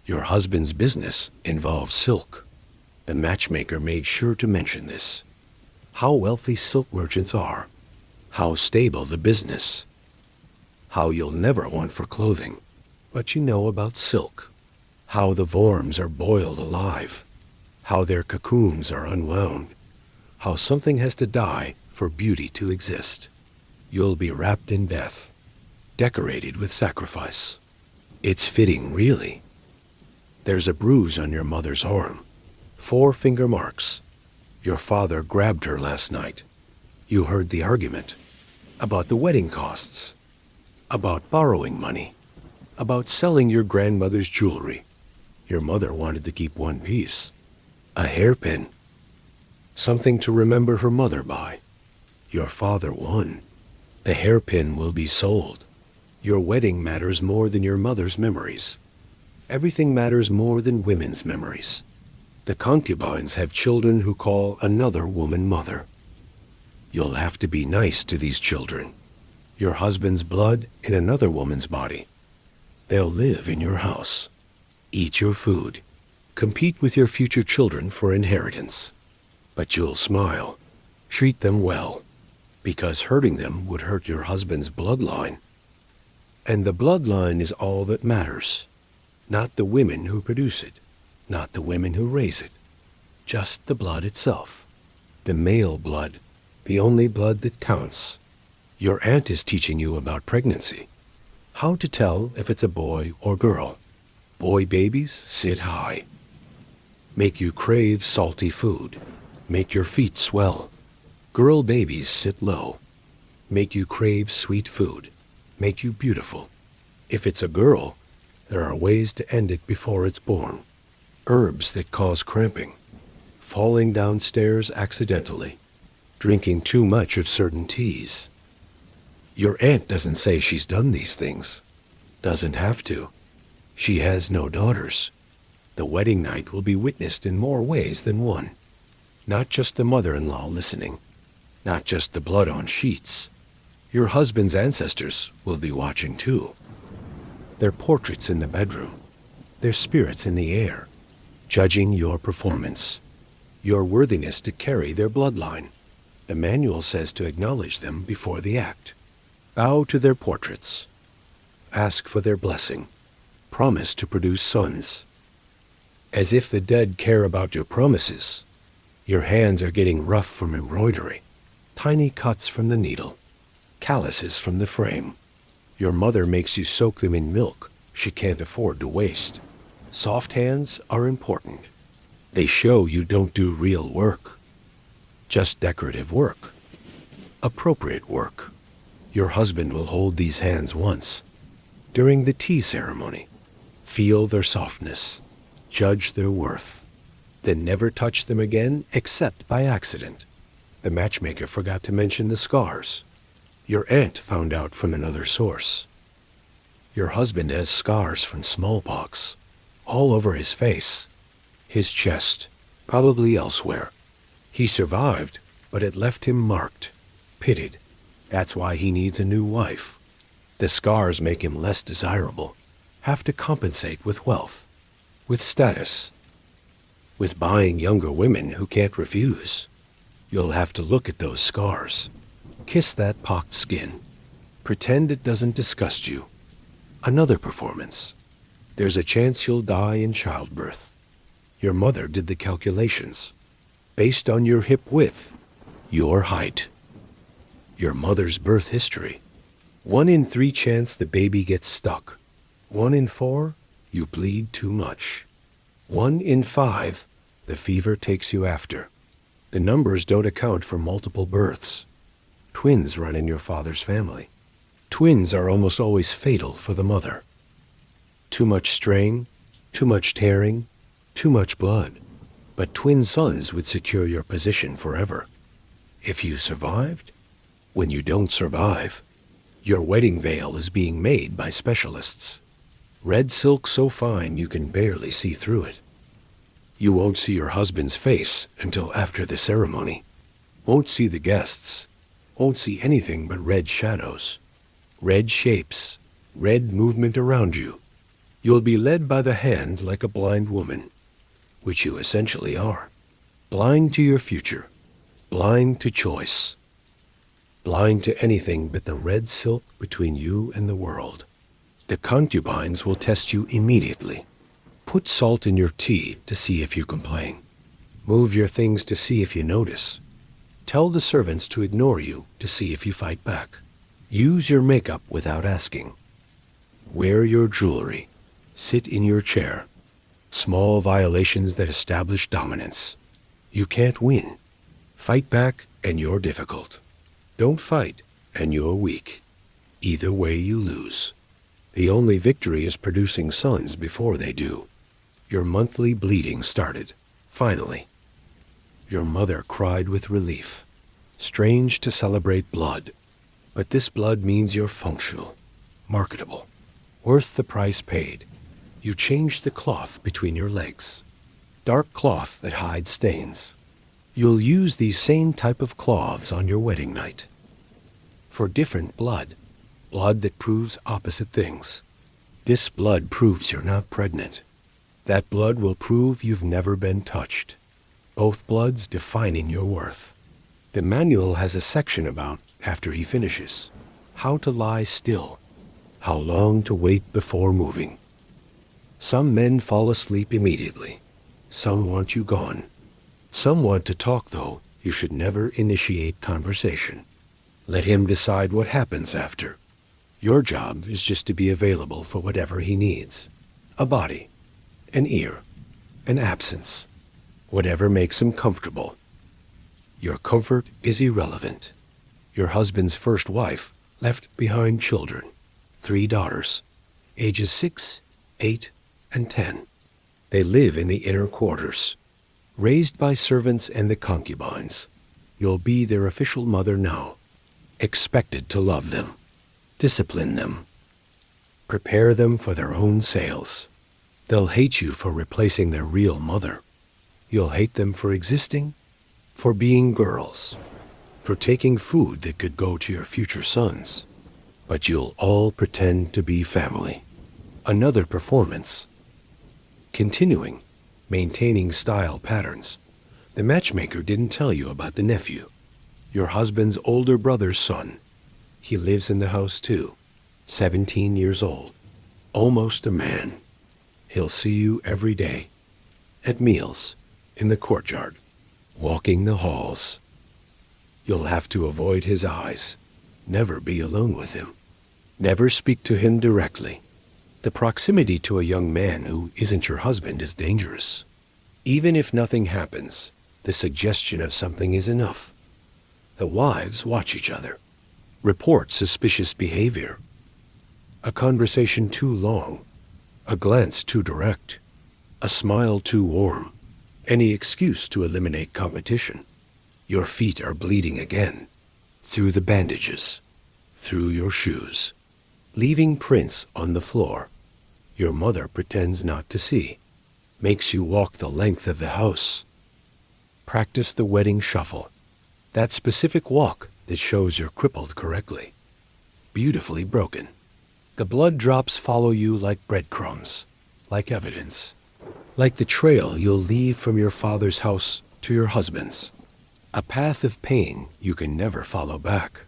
Your husband's business involves silk. The matchmaker made sure to mention this. How wealthy silk merchants are. How stable the business. How you'll never want for clothing, but you know about silk. How the worms are boiled alive. How their cocoons are unwound. How something has to die for beauty to exist. You'll be wrapped in death, decorated with sacrifice. It's fitting, really. There's a bruise on your mother's arm. 4 finger marks. Your father grabbed her last night. You heard the argument about the wedding costs, about borrowing money, about selling your grandmother's jewelry. Your mother wanted to keep one piece, a hairpin, something to remember her mother by. Your father won. The hairpin will be sold. Your wedding matters more than your mother's memories. Everything matters more than women's memories. The concubines have children who call another woman mother. You'll have to be nice to these children. Your husband's blood in another woman's body. They'll live in your house, eat your food, compete with your future children for inheritance. But you'll smile, treat them well, because hurting them would hurt your husband's bloodline. And the bloodline is all that matters, not the women who produce it, not the women who raise it, just the blood itself, the male blood, the only blood that counts. Your aunt is teaching you about pregnancy, how to tell if it's a boy or girl. Boy babies sit high, make you crave salty food, make your feet swell. Girl babies sit low, make you crave sweet food, make you beautiful. If it's a girl, there are ways to end it before it's born. Herbs that cause cramping, falling downstairs accidentally, drinking too much of certain teas. Your aunt doesn't say she's done these things. Doesn't have to. She has no daughters. The wedding night will be witnessed in more ways than one. Not just the mother-in-law listening. Not just the blood on sheets. Your husband's ancestors will be watching too. Their portraits in the bedroom. Their spirits in the air. Judging your performance. Your worthiness to carry their bloodline. The manual says to acknowledge them before the act. Bow to their portraits. Ask for their blessing. Promise to produce sons. As if the dead care about your promises. Your hands are getting rough from embroidery. Tiny cuts from the needle. Calluses from the frame. Your mother makes you soak them in milk she can't afford to waste. Soft hands are important. They show you don't do real work. Just decorative work. Appropriate work. Your husband will hold these hands once. During the tea ceremony. Feel their softness. Judge their worth. Then never touch them again except by accident. The matchmaker forgot to mention the scars. Your aunt found out from another source. Your husband has scars from smallpox. All over his face. His chest. Probably elsewhere. He survived, but it left him marked. Pitted. That's why he needs a new wife. The scars make him less desirable. Have to compensate with wealth. With status. With buying younger women who can't refuse. You'll have to look at those scars. Kiss that pocked skin. Pretend it doesn't disgust you. Another performance. There's a chance you'll die in childbirth. Your mother did the calculations. Based on your hip width, your height. Your mother's birth history. 1 in 3 chance the baby gets stuck. 1 in 4, you bleed too much. 1 in 5, the fever takes you after. The numbers don't account for multiple births. Twins run in your father's family. Twins are almost always fatal for the mother. Too much strain, too much tearing, too much blood. But twin sons would secure your position forever. If you survived, when you don't survive, your wedding veil is being made by specialists. Red silk so fine you can barely see through it. You won't see your husband's face until after the ceremony. Won't see the guests. won't see anything but red shadows, red shapes, red movement around you. You'll be led by the hand like a blind woman, which you essentially are. Blind to your future, blind to choice, blind to anything but the red silk between you and the world. The concubines will test you immediately. Put salt in your tea to see if you complain. Move your things to see if you notice. Tell the servants to ignore you to see if you fight back. Use your makeup without asking. Wear your jewelry. Sit in your chair. Small violations that establish dominance. You can't win. Fight back and you're difficult. Don't fight and you're weak. Either way you lose. The only victory is producing sons before they do. Your monthly bleeding started. Finally. Your mother cried with relief. Strange to celebrate blood. But this blood means you're functional, marketable, worth the price paid. You change the cloth between your legs. Dark cloth that hides stains. You'll use these same type of cloths on your wedding night. For different blood. Blood that proves opposite things. This blood proves you're not pregnant. That blood will prove you've never been touched. Both bloods defining your worth. The manual has a section about, after he finishes, how to lie still, how long to wait before moving. Some men fall asleep immediately. Some want you gone. Some want to talk, though. You should never initiate conversation. Let him decide what happens after. Your job is just to be available for whatever he needs. A body, an ear, an absence, whatever makes him comfortable. Your comfort is irrelevant. Your husband's first wife left behind children, 3 daughters, ages 6, 8, and 10. They live in the inner quarters, raised by servants and the concubines. You'll be their official mother now, expected to love them, discipline them, prepare them for their own sales. They'll hate you for replacing their real mother. You'll hate them for existing, for being girls, for taking food that could go to your future sons. But you'll all pretend to be family. Another performance. Continuing, maintaining style patterns. The matchmaker didn't tell you about the nephew, your husband's older brother's son. He lives in the house too, 17 years old, almost a man. He'll see you every day, at meals, in the courtyard, walking the halls. You'll have to avoid his eyes, never be alone with him, never speak to him directly. The proximity to a young man who isn't your husband is dangerous. Even if nothing happens, the suggestion of something is enough. The wives watch each other, report suspicious behavior. A conversation too long, a glance too direct, a smile too warm, any excuse to eliminate competition. Your feet are bleeding again, through the bandages, through your shoes, leaving prints on the floor. Your mother pretends not to see, makes you walk the length of the house. Practice the wedding shuffle, that specific walk that shows you're crippled correctly, beautifully broken. The blood drops follow you like breadcrumbs, like evidence, like the trail you'll leave from your father's house to your husband's, a path of pain you can never follow back.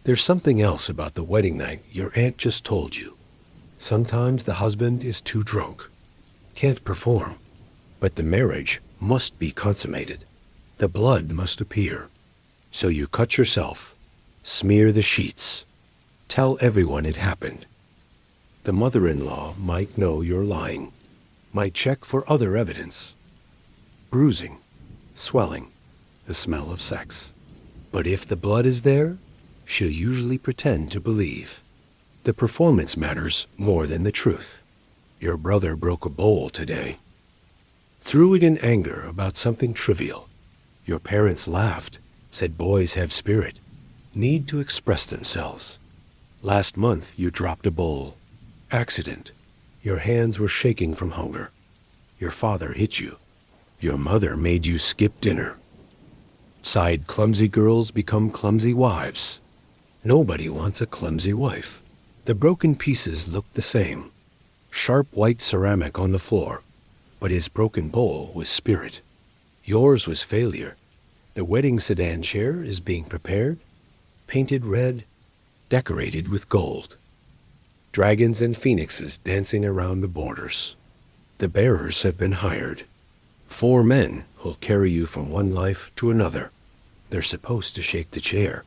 There's something else about the wedding night your aunt just told you. Sometimes the husband is too drunk, can't perform, but the marriage must be consummated. The blood must appear. So you cut yourself, smear the sheets, tell everyone it happened. The mother-in-law might know you're lying, might check for other evidence. Bruising, swelling, the smell of sex. But if the blood is there, she'll usually pretend to believe. The performance matters more than the truth. Your brother broke a bowl today. Threw it in anger about something trivial. Your parents laughed, said boys have spirit, need to express themselves. Last month you dropped a bowl. Accident. Your hands were shaking from hunger. Your father hit you. Your mother made you skip dinner. Side clumsy girls become clumsy wives. Nobody wants a clumsy wife. The broken pieces look the same. Sharp white ceramic on the floor, but his broken bowl was spirit. Yours was failure. The wedding sedan chair is being prepared, painted red, decorated with gold. Dragons and phoenixes dancing around the borders. The bearers have been hired. 4 men who'll carry you from one life to another. They're supposed to shake the chair,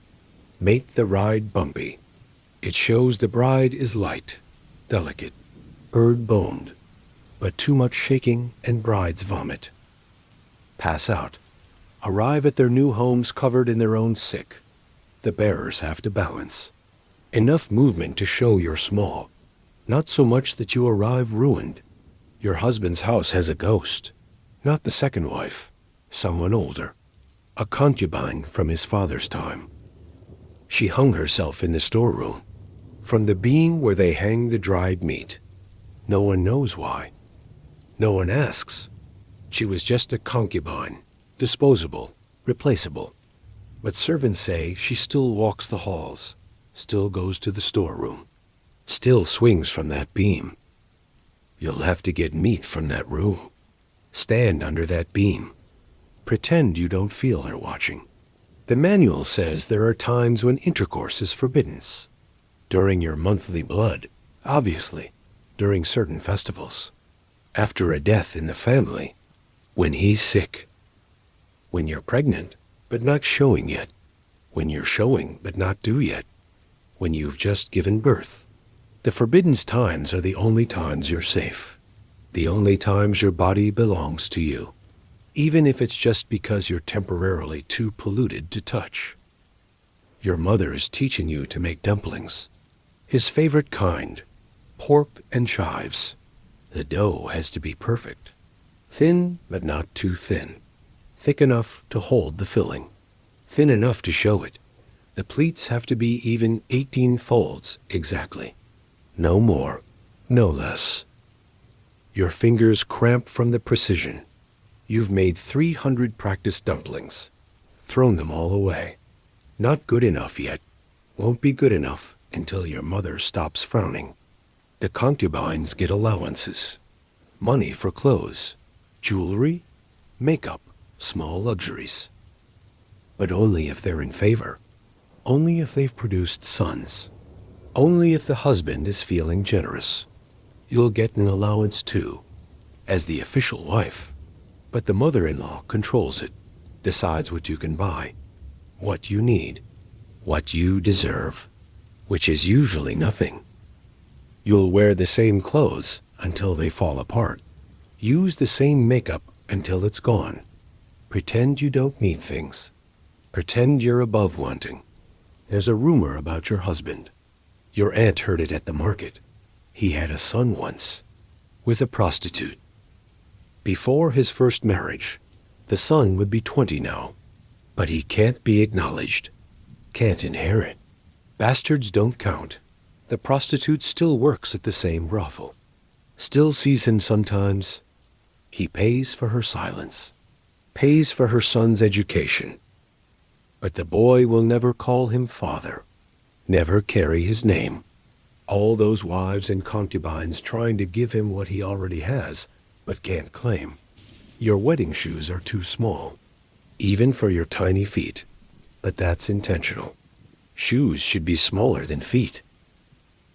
make the ride bumpy. It shows the bride is light, delicate, bird-boned, but too much shaking and brides vomit. Pass out. Arrive at their new homes covered in their own sick. The bearers have to balance. Enough movement to show you're small. Not so much that you arrive ruined. Your husband's house has a ghost. Not the second wife, someone older. A concubine from his father's time. She hung herself in the storeroom, from the beam where they hang the dried meat. No one knows why. No one asks. She was just a concubine, disposable, replaceable. But servants say she still walks the halls, still goes to the storeroom, still swings from that beam. You'll have to get meat from that room. Stand under that beam. Pretend you don't feel her watching. The manual says there are times when intercourse is forbidden. During your monthly blood, obviously. During certain festivals. After a death in the family. When he's sick. When you're pregnant, but not showing yet. When you're showing, but not due yet. When you've just given birth. The forbidden times are the only times you're safe. The only times your body belongs to you. Even if it's just because you're temporarily too polluted to touch. Your mother is teaching you to make dumplings. His favorite kind, pork and chives. The dough has to be perfect. Thin, but not too thin. Thick enough to hold the filling. Thin enough to show it. The pleats have to be even 18 folds exactly. No more, no less. Your fingers cramp from the precision. You've made 300 practice dumplings. Thrown them all away. Not good enough yet. Won't be good enough until your mother stops frowning. The concubines get allowances. Money for clothes, jewelry, makeup, small luxuries. But only if they're in favor. Only if they've produced sons. Only if the husband is feeling generous. You'll get an allowance too, as the official wife. But the mother-in-law controls it, decides what you can buy, what you need, what you deserve, which is usually nothing. You'll wear the same clothes until they fall apart. Use the same makeup until it's gone. Pretend you don't need things. Pretend you're above wanting. There's a rumor about your husband. Your aunt heard it at the market. He had a son once, with a prostitute. Before his first marriage, the son would be 20 now. But he can't be acknowledged. Can't inherit. Bastards don't count. The prostitute still works at the same brothel. Still sees him sometimes. He pays for her silence. Pays for her son's education. But the boy will never call him father. Never carry his name. All those wives and concubines trying to give him what he already has, but can't claim. Your wedding shoes are too small, even for your tiny feet. But that's intentional. Shoes should be smaller than feet.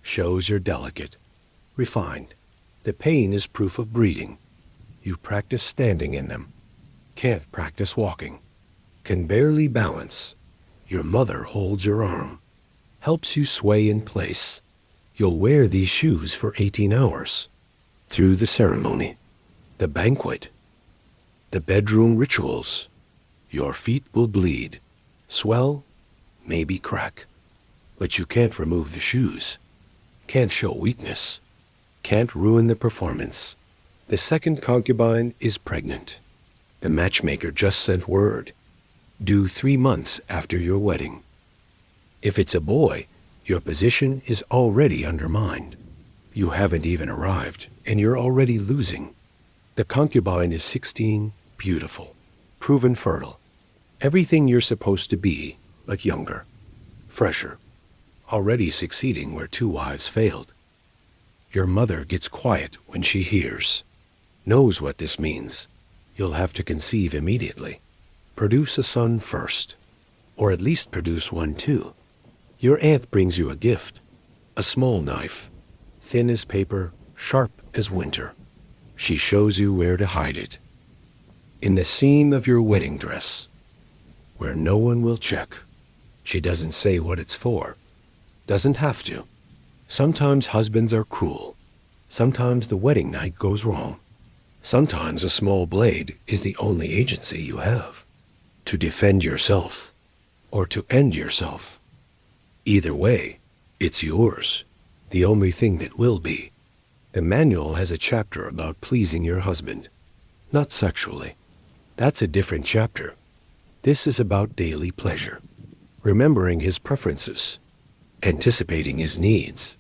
Shows you're delicate, refined. The pain is proof of breeding. You practice standing in them. Can't practice walking. Can barely balance. Your mother holds your arm. Helps you sway in place. You'll wear these shoes for 18 hours. Through the ceremony, the banquet, the bedroom rituals. Your feet will bleed, swell, maybe crack. But you can't remove the shoes. Can't show weakness. Can't ruin the performance. The second concubine is pregnant. The matchmaker just sent word. Due 3 months after your wedding. If it's a boy, your position is already undermined. You haven't even arrived, and you're already losing. The concubine is 16, beautiful, proven fertile. Everything you're supposed to be, but younger, fresher, already succeeding where 2 wives failed. Your mother gets quiet when she hears. Knows what this means. You'll have to conceive immediately. Produce a son first. Or at least produce one too. Your aunt brings you a gift. A small knife. Thin as paper, sharp as winter. She shows you where to hide it. In the seam of your wedding dress. Where no one will check. She doesn't say what it's for. Doesn't have to. Sometimes husbands are cruel. Sometimes the wedding night goes wrong. Sometimes a small blade is the only agency you have. To defend yourself. Or to end yourself. Either way, it's yours. The only thing that will be. The manual has a chapter about pleasing your husband. Not sexually. That's a different chapter. This is about daily pleasure. Remembering his preferences. Anticipating his needs.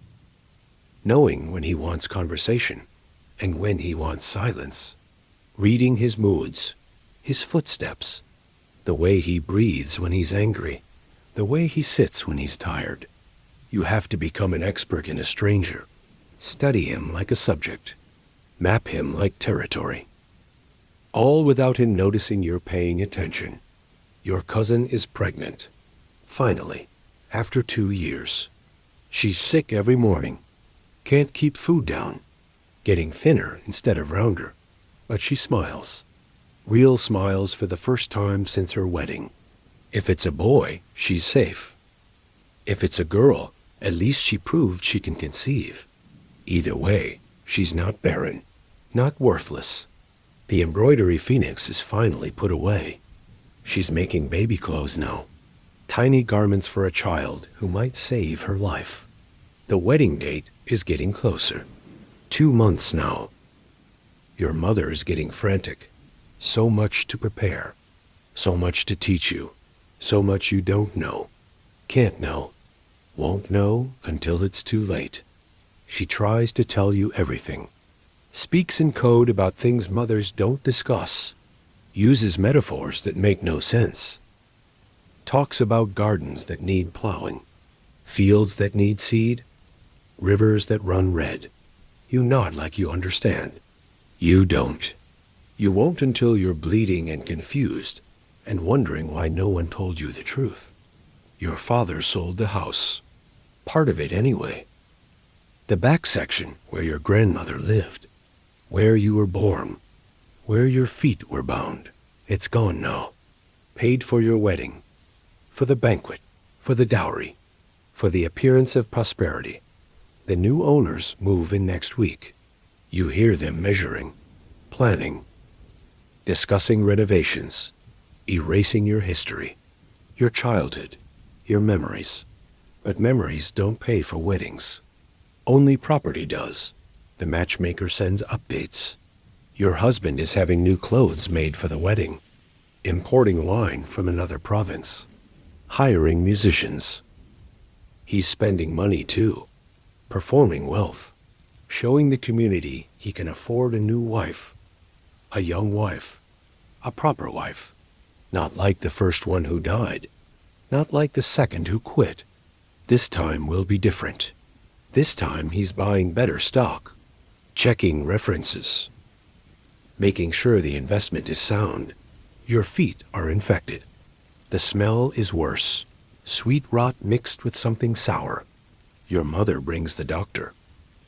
Knowing when he wants conversation and when he wants silence. Reading his moods, his footsteps, the way he breathes when he's angry, the way he sits when he's tired. You have to become an expert in a stranger. Study him like a subject. Map him like territory. All without him noticing you're paying attention. Your cousin is pregnant. Finally, after 2 years. She's sick every morning. Can't keep food down. Getting thinner instead of rounder. But she smiles. Real smiles for the first time since her wedding. If it's a boy, she's safe. If it's a girl, at least she proved she can conceive. Either way, she's not barren. Not worthless. The embroidery phoenix is finally put away. She's making baby clothes now. Tiny garments for a child who might save her life. The wedding date is getting closer. 2 months now. Your mother is getting frantic. So much to prepare. So much to teach you. So much you don't know. Can't know. Won't know until it's too late. She tries to tell you everything. Speaks in code about things mothers don't discuss. Uses metaphors that make no sense. Talks about gardens that need plowing. Fields that need seed. Rivers that run red. You nod like you understand. You don't. You won't until you're bleeding and confused and wondering why no one told you the truth. Your father sold the house. Part of it anyway. The back section where your grandmother lived. Where you were born. Where your feet were bound. It's gone now. Paid for your wedding. For the banquet. For the dowry. For the appearance of prosperity. The new owners move in next week. You hear them measuring, planning, discussing renovations, erasing your history, your childhood, your memories. But memories don't pay for weddings. Only property does. The matchmaker sends updates. Your husband is having new clothes made for the wedding, importing wine from another province, hiring musicians. He's spending money too. Performing wealth, showing the community he can afford a new wife, a young wife, a proper wife, not like the first one who died, not like the second who quit. This time will be different. This time he's buying better stock, checking references, making sure the investment is sound. Your feet are infected. The smell is worse, sweet rot mixed with something sour. Your mother brings the doctor,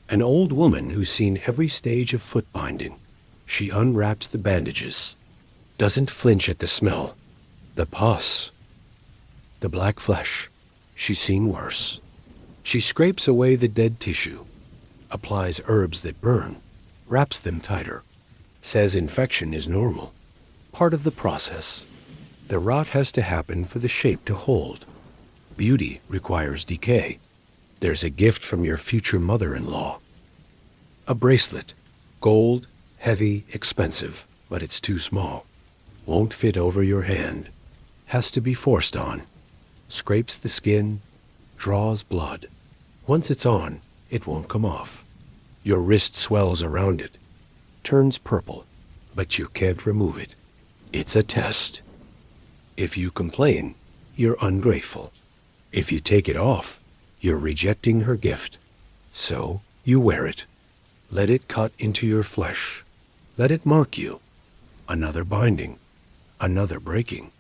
an old woman who's seen every stage of foot binding. She unwraps the bandages, doesn't flinch at the smell, the pus, the black flesh. She's seen worse. She scrapes away the dead tissue, applies herbs that burn, wraps them tighter, says infection is normal, part of the process. The rot has to happen for the shape to hold. Beauty requires decay. There's a gift from your future mother-in-law. A bracelet, gold, heavy, expensive, but it's too small. Won't fit over your hand. Has to be forced on. Scrapes the skin, draws blood. Once it's on, it won't come off. Your wrist swells around it, turns purple, but you can't remove it. It's a test. If you complain, you're ungrateful. If you take it off, you're rejecting her gift. So you wear it. Let it cut into your flesh. Let it mark you. Another binding, another breaking,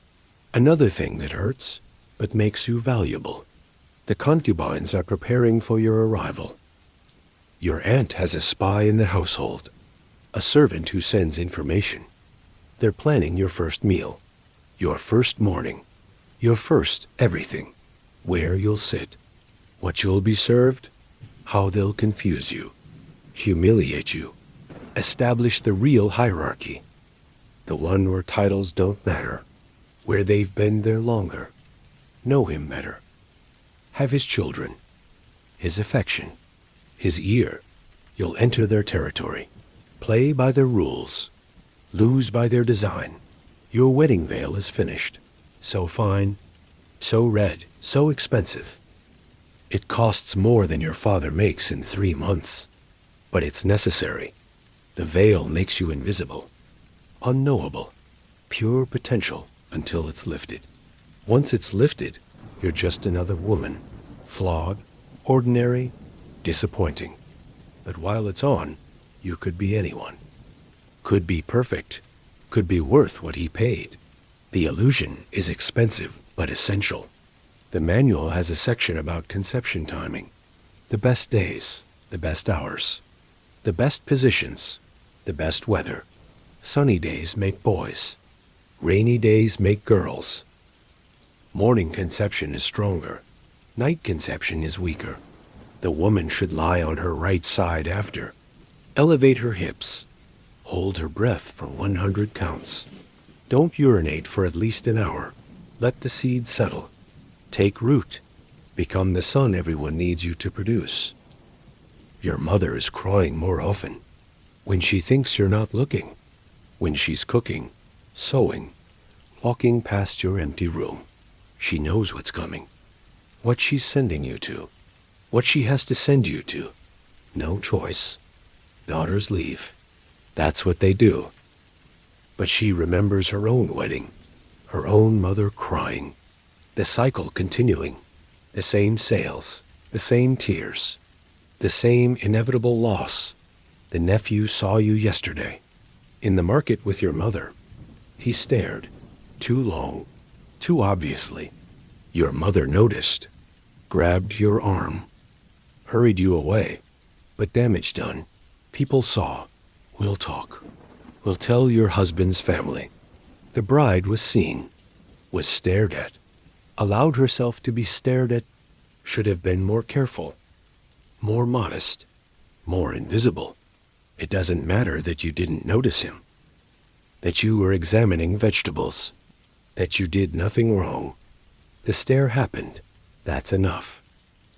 another thing that hurts, but makes you valuable. The concubines are preparing for your arrival. Your aunt has a spy in the household, a servant who sends information. They're planning your first meal, your first morning, your first everything, where you'll sit, what you'll be served, how they'll confuse you, humiliate you, establish the real hierarchy, the one where titles don't matter, where they've been there longer. Know him better. Have his children, his affection, his ear. You'll enter their territory. Play by their rules. Lose by their design. Your wedding veil is finished. So fine, so red, so expensive. It costs more than your father makes in 3 months. But it's necessary. The veil makes you invisible, unknowable, pure potential until it's lifted. Once it's lifted, you're just another woman, flawed, ordinary, disappointing. But while it's on, you could be anyone. Could be perfect, could be worth what he paid. The illusion is expensive but essential. The manual has a section about conception timing, the best days, the best hours, the best positions, the best weather. Sunny days make boys. Rainy days make girls. Morning conception is stronger. Night conception is weaker. The woman should lie on her right side after. Elevate her hips. Hold her breath for 100 counts. Don't urinate for at least an hour. Let the seed settle. Take root. Become the son everyone needs you to produce. Your mother is crying more often. When she thinks you're not looking. When she's cooking, sewing, walking past your empty room. She knows what's coming. What she's sending you to. What she has to send you to. No choice. Daughters leave. That's what they do. But she remembers her own wedding. Her own mother crying. The cycle continuing. The same sales. The same tears. The same inevitable loss. The nephew saw you yesterday. In the market with your mother. He stared. Too long. Too obviously. Your mother noticed. Grabbed your arm. Hurried you away. But damage done. People saw. We'll talk. We'll tell your husband's family. The bride was seen. Was stared at. Allowed herself to be stared at. Should have been more careful. More modest. More invisible. It doesn't matter that you didn't notice him. That you were examining vegetables. That you did nothing wrong. The stare happened. That's enough.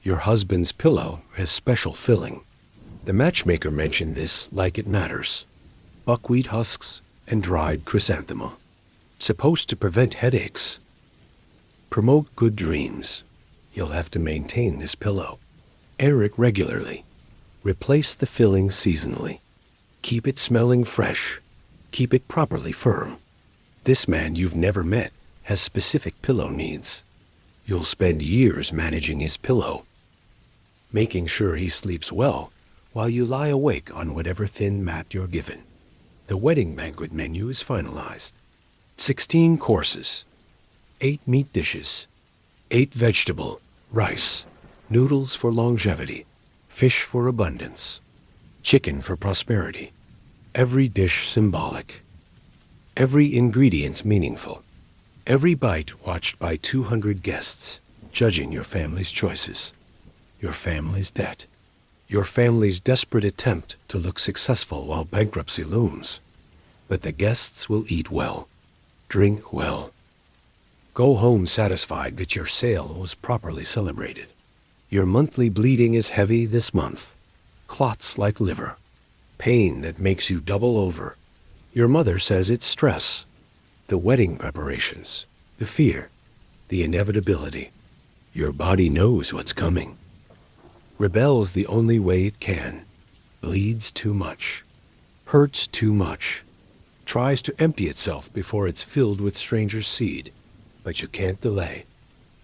Your husband's pillow has special filling. The matchmaker mentioned this like it matters. Buckwheat husks and dried chrysanthemum. Supposed to prevent headaches. Promote good dreams. You'll have to maintain this pillow. Air it regularly. Replace the filling seasonally. Keep it smelling fresh. Keep it properly firm. This man you've never met has specific pillow needs. You'll spend years managing his pillow, making sure he sleeps well while you lie awake on whatever thin mat you're given. The wedding banquet menu is finalized. 16 courses, 8 meat dishes, 8 vegetable, rice, noodles for longevity, fish for abundance, chicken for prosperity. Every dish symbolic. Every ingredient meaningful. Every bite watched by 200 guests, judging your family's choices. Your family's debt. Your family's desperate attempt to look successful while bankruptcy looms. But the guests will eat well. Drink well. Go home satisfied that your sale was properly celebrated. Your monthly bleeding is heavy this month. Clots like liver. Pain that makes you double over. Your mother says it's stress. The wedding preparations. The fear. The inevitability. Your body knows what's coming. Rebels the only way it can. Bleeds too much. Hurts too much. Tries to empty itself before it's filled with stranger seed. But you can't delay,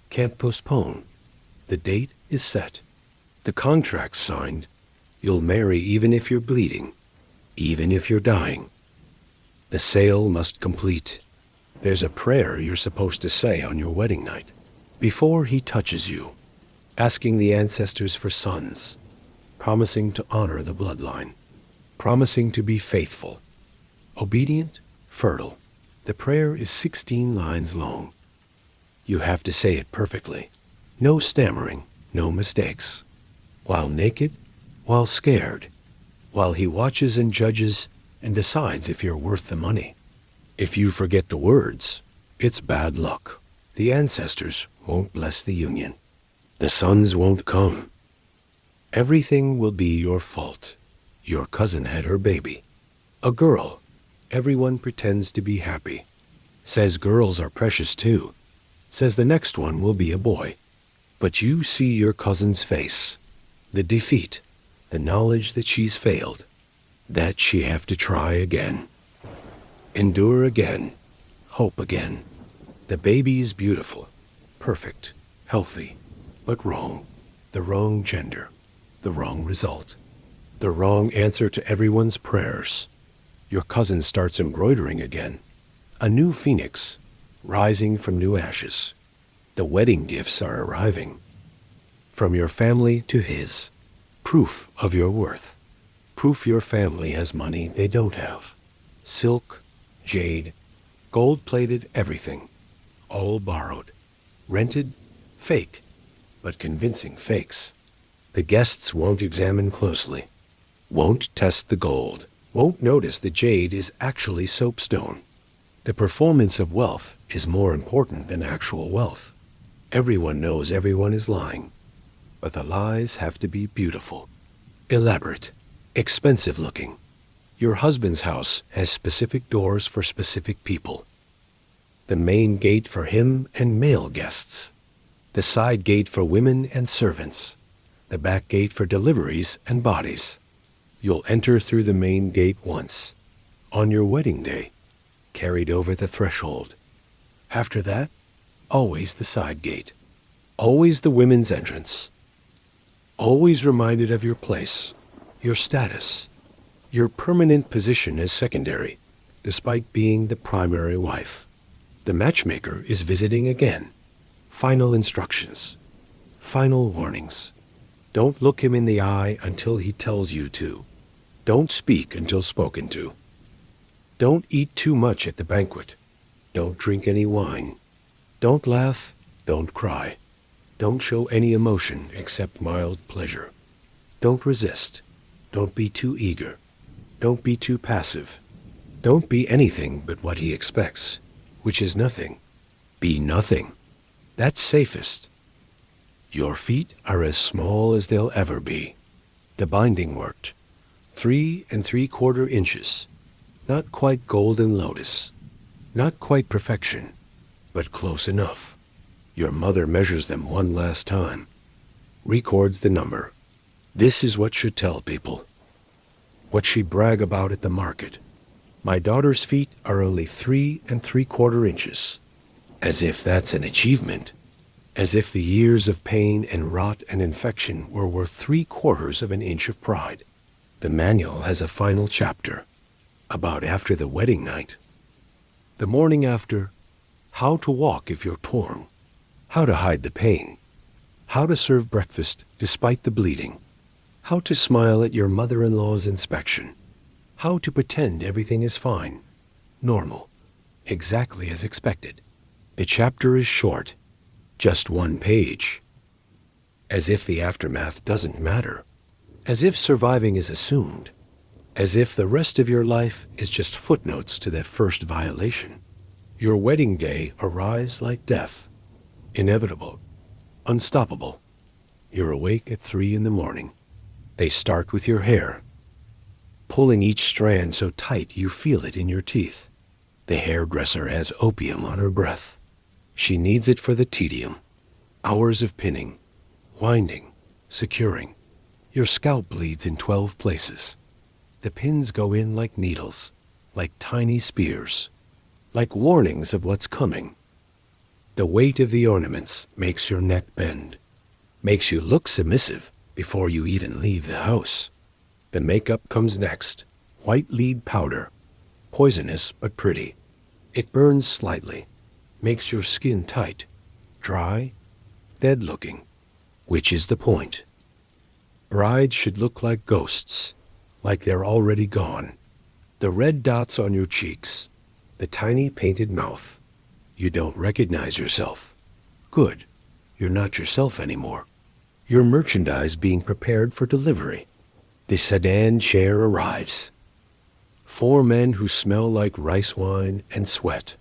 can't postpone. The date is set. The contract's signed. You'll marry even if you're bleeding, even if you're dying. The sale must complete. There's a prayer you're supposed to say on your wedding night, before he touches you, asking the ancestors for sons, promising to honor the bloodline, promising to be faithful, obedient, fertile. The prayer is 16 lines long. You have to say it perfectly. No stammering, no mistakes. While naked, while scared, while he watches and judges and decides if you're worth the money. If you forget the words, it's bad luck. The ancestors won't bless the union. The sons won't come. Everything will be your fault. Your cousin had her baby. A girl. Everyone pretends to be happy. Says girls are precious too. Says the next one will be a boy. But you see your cousin's face. The defeat. The knowledge that she's failed. That she have to try again. Endure again. Hope again. The baby is beautiful. Perfect. Healthy. But wrong. The wrong gender. The wrong result. The wrong answer to everyone's prayers. Your cousin starts embroidering again. A new phoenix, rising from new ashes. The wedding gifts are arriving. From your family to his. Proof of your worth. Proof your family has money they don't have. Silk, jade, gold-plated everything. All borrowed. Rented, fake, but convincing fakes. The guests won't examine closely. Won't test the gold. Won't notice the jade is actually soapstone. The performance of wealth is more important than actual wealth. Everyone knows everyone is lying. But the lies have to be beautiful, elaborate, expensive looking. Your husband's house has specific doors for specific people. The main gate for him and male guests. The side gate for women and servants. The back gate for deliveries and bodies. You'll enter through the main gate once, on your wedding day, carried over the threshold. After that, always the side gate. Always the women's entrance. Always reminded of your place, your status, your permanent position as secondary, despite being the primary wife. The matchmaker is visiting again. Final instructions. Final warnings. Don't look him in the eye until he tells you to. Don't speak until spoken to. Don't eat too much at the banquet. Don't drink any wine. Don't laugh. Don't cry. Don't show any emotion except mild pleasure. Don't resist. Don't be too eager. Don't be too passive. Don't be anything but what he expects, which is nothing. Be nothing. That's safest. Your feet are as small as they'll ever be. The binding worked. 3 3/4 inches. Not quite golden lotus. Not quite perfection, but close enough. Your mother measures them one last time. Records the number. This is what should tell people. What she'd brag about at the market. My daughter's feet are only 3 3/4 inches. As if that's an achievement. As if the years of pain and rot and infection were worth 3/4 of an inch of pride. The manual has a final chapter. About after the wedding night. The morning after, how to walk if you're torn. How to hide the pain. How to serve breakfast despite the bleeding. How to smile at your mother-in-law's inspection. How to pretend everything is fine, normal, exactly as expected. The chapter is short, just 1 page. As if the aftermath doesn't matter. As if surviving is assumed. As if the rest of your life is just footnotes to that first violation. Your wedding day arrives like death. Inevitable. Unstoppable. You're awake at 3 in the morning. They start with your hair. Pulling each strand so tight you feel it in your teeth. The hairdresser has opium on her breath. She needs it for the tedium. Hours of pinning, winding, securing. Your scalp bleeds in 12 places. The pins go in like needles, like tiny spears, like warnings of what's coming. The weight of the ornaments makes your neck bend, makes you look submissive before you even leave the house. The makeup comes next. White lead powder. Poisonous but pretty. It burns slightly, makes your skin tight, dry, dead looking, which is the point. Brides should look like ghosts, like they're already gone. The red dots on your cheeks, the tiny painted mouth. You don't recognize yourself. Good. You're not yourself anymore. Your merchandise being prepared for delivery. The sedan chair arrives. 4 men who smell like rice wine and sweat.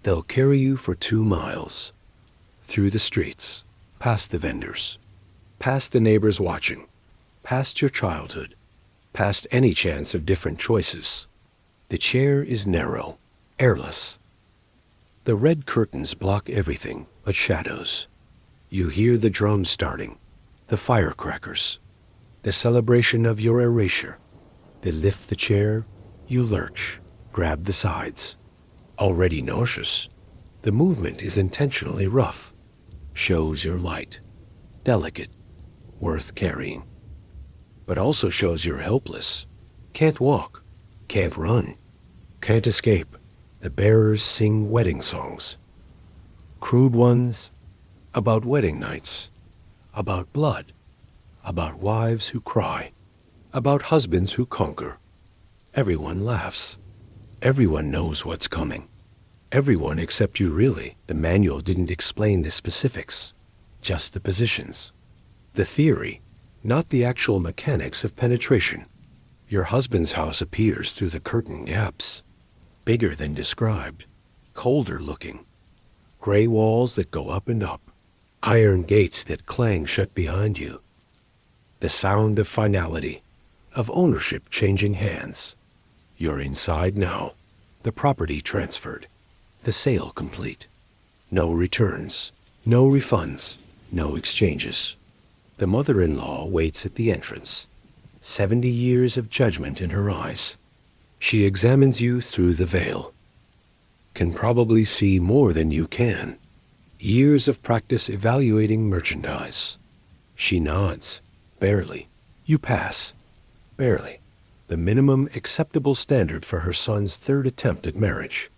They'll carry you for 2 miles. Through the streets, past the vendors, past the neighbors watching, past your childhood, past any chance of different choices. The chair is narrow, airless. The red curtains block everything but shadows. You hear the drums starting, the firecrackers, the celebration of your erasure. They lift the chair, you lurch, grab the sides. Already nauseous, the movement is intentionally rough. Shows you're light, delicate, worth carrying. But also shows you're helpless. Can't walk, can't run, can't escape. The bearers sing wedding songs. Crude ones about wedding nights, about blood, about wives who cry, about husbands who conquer. Everyone laughs. Everyone knows what's coming. Everyone except you really. The manual didn't explain the specifics, just the positions. The theory, not the actual mechanics of penetration. Your husband's house appears through the curtain gaps. Bigger than described, colder looking. Gray walls that go up and up. Iron gates that clang shut behind you. The sound of finality, of ownership changing hands. You're inside now. The property transferred. The sale complete. No returns. No refunds. No exchanges. The mother-in-law waits at the entrance. 70 years of judgment in her eyes. She examines you through the veil. Can probably see more than you can. Years of practice evaluating merchandise. She nods. Barely. You pass. Barely. The minimum acceptable standard for her son's 3rd attempt at marriage.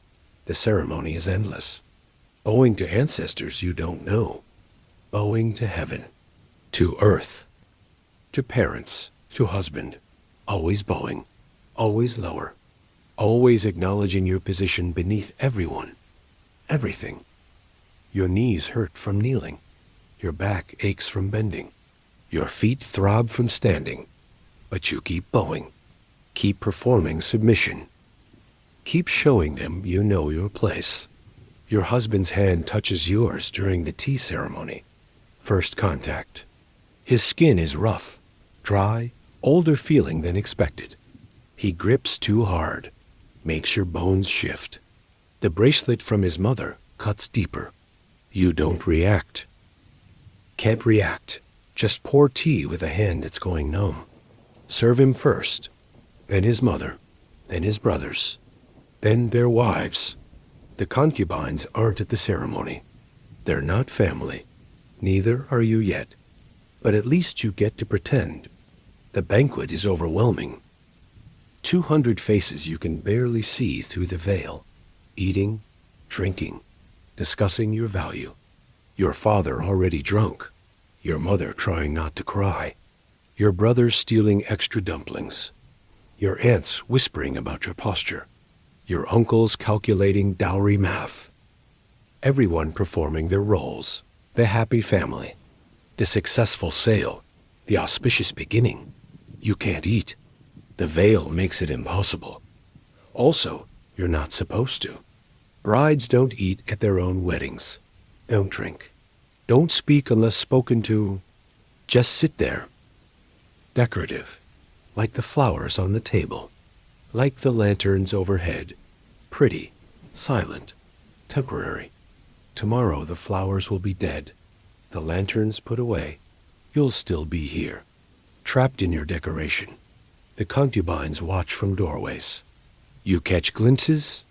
The ceremony is endless. Owing to ancestors you don't know. Bowing to heaven. To earth. To parents. To husband. Always bowing. Always lower. Always acknowledging your position beneath everyone. Everything. Your knees hurt from kneeling. Your back aches from bending. Your feet throb from standing. But you keep bowing. Keep performing submission. Keep showing them you know your place. Your husband's hand touches yours during the tea ceremony. First contact. His skin is rough, dry, older feeling than expected. He grips too hard, makes your bones shift. The bracelet from his mother cuts deeper. You don't react. Can't react. Just pour tea with a hand that's going numb. Serve him first, then his mother, then his brothers, then their wives. The concubines aren't at the ceremony. They're not family. Neither are you yet. But at least you get to pretend. The banquet is overwhelming. 200 faces you can barely see through the veil. Eating, drinking, discussing your value. Your father already drunk. Your mother trying not to cry. Your brothers stealing extra dumplings. Your aunts whispering about your posture. Your uncles calculating dowry math. Everyone performing their roles. The happy family. The successful sale. The auspicious beginning. You can't eat. The veil makes it impossible. Also, you're not supposed to. Brides don't eat at their own weddings. Don't drink. Don't speak unless spoken to. Just sit there. Decorative. Like the flowers on the table. Like the lanterns overhead. Pretty. Silent. Temporary. Tomorrow the flowers will be dead. The lanterns put away. You'll still be here. Trapped in your decoration. The concubines watch from doorways. You catch glimpses.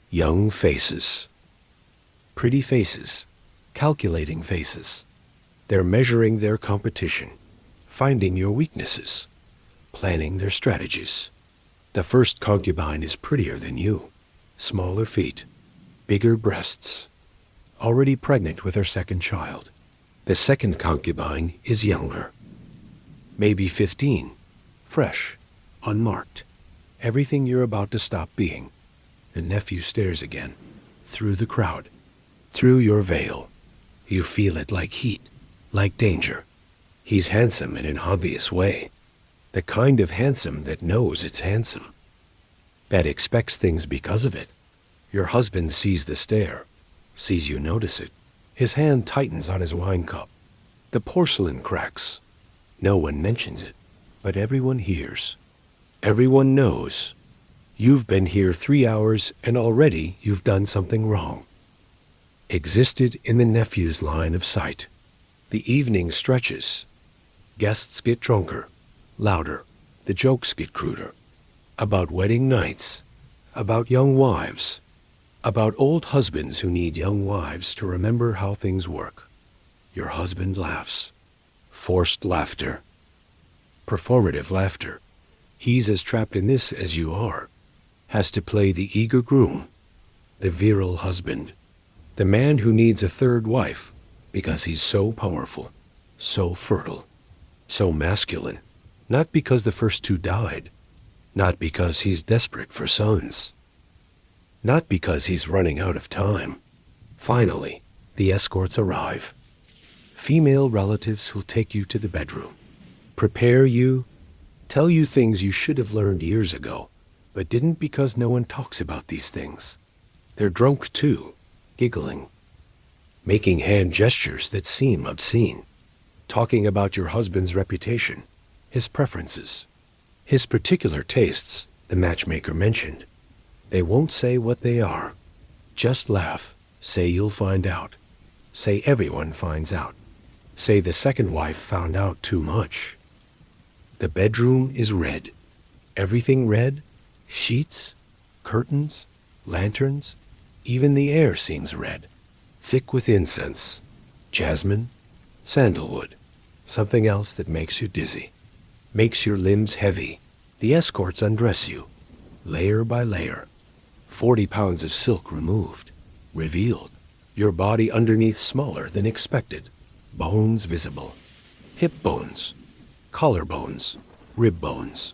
Young faces. Pretty faces. calculating faces. They're measuring their competition, finding your weaknesses, planning their strategies. The first concubine is prettier than you, smaller feet, bigger breasts, already pregnant with her second child. The second concubine is younger, maybe 15, fresh, unmarked, everything you're about to stop being. The nephew stares again, through the crowd, through your veil. You feel it like heat, like danger. He's handsome in an obvious way, the kind of handsome that knows it's handsome, that expects things because of it. Your husband sees the stare, sees you notice it. His hand tightens on his wine cup. The porcelain cracks. No one mentions it, but everyone hears. Everyone knows. You've been here 3 hours and already you've done something wrong. Existed in the nephew's line of sight. The evening stretches. Guests get drunker, louder. The jokes get cruder. About wedding nights, about young wives, about old husbands who need young wives to remember how things work. Your husband laughs. Forced laughter. Performative laughter. He's as trapped in this as you are. Has to play the eager groom, the virile husband, the man who needs a third wife because he's so powerful, so fertile, so masculine. Not because the first two died, not because he's desperate for sons, not because he's running out of time. Finally, the escorts arrive. Female relatives who'll take you to the bedroom, prepare you, tell you things you should have learned years ago, but didn't because no one talks about these things. They're drunk too, giggling, making hand gestures that seem obscene, talking about your husband's reputation, his preferences, his particular tastes, the matchmaker mentioned. They won't say what they are. Just laugh, say you'll find out, say everyone finds out, say the second wife found out too much. The bedroom is red. Everything red. Sheets, curtains, lanterns, even the air seems red, thick with incense, jasmine, sandalwood, something else that makes you dizzy, makes your limbs heavy. The escorts undress you, layer by layer. 40 pounds of silk removed, revealed, your body underneath smaller than expected, bones visible, hip bones, collar bones, rib bones.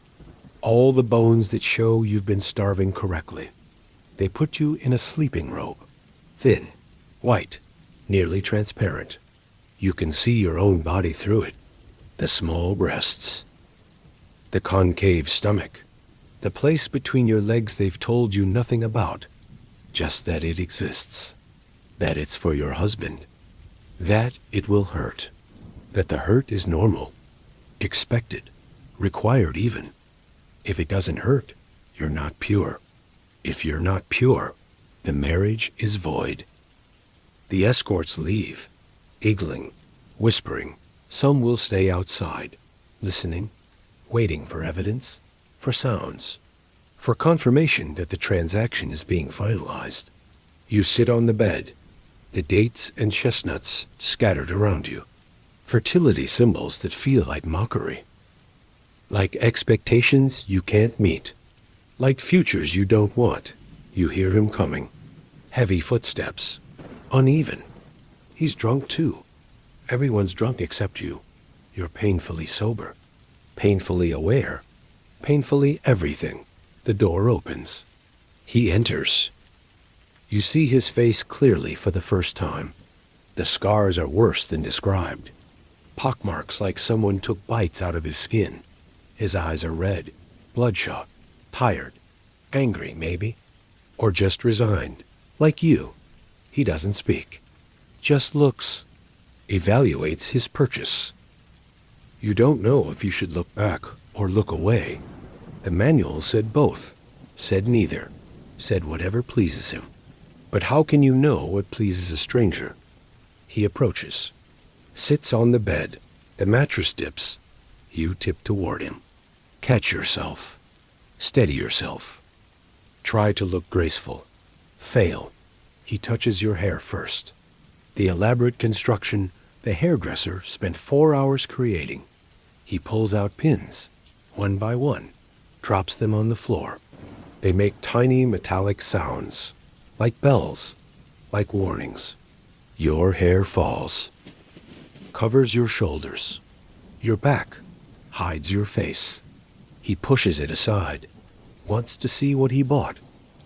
All the bones that show you've been starving correctly. They put you in a sleeping robe, thin, white, nearly transparent. You can see your own body through it. The small breasts, the concave stomach, the place between your legs they've told you nothing about, just that it exists, that it's for your husband, that it will hurt, that the hurt is normal, expected, required even. If it doesn't hurt, you're not pure. If you're not pure, the marriage is void. The escorts leave, giggling, whispering. Some will stay outside, listening, waiting for evidence, for sounds, for confirmation that the transaction is being finalized. You sit on the bed, the dates and chestnuts scattered around you, fertility symbols that feel like mockery, like expectations you can't meet, like futures you don't want. You hear him coming, heavy footsteps, uneven. He's drunk too. Everyone's drunk except you. You're painfully sober, painfully aware, painfully everything. The door opens. He enters. You see his face clearly for the first time. The scars are worse than described. Pockmarks like someone took bites out of his skin. His eyes are red, bloodshot, tired, angry maybe, or just resigned, like you. He doesn't speak, just looks, evaluates his purchase. You don't know if you should look back or look away. The manual said both, said neither, said whatever pleases him. But how can you know what pleases a stranger? He approaches, sits on the bed, the mattress dips. You tip toward him. Catch yourself. Steady yourself. Try to look graceful. Fail. He touches your hair first. The elaborate construction the hairdresser spent 4 hours creating. He pulls out pins, one by one, drops them on the floor. They make tiny metallic sounds, like bells, like warnings. Your hair falls, covers your shoulders. Your back hides your face. He pushes it aside, wants to see what he bought.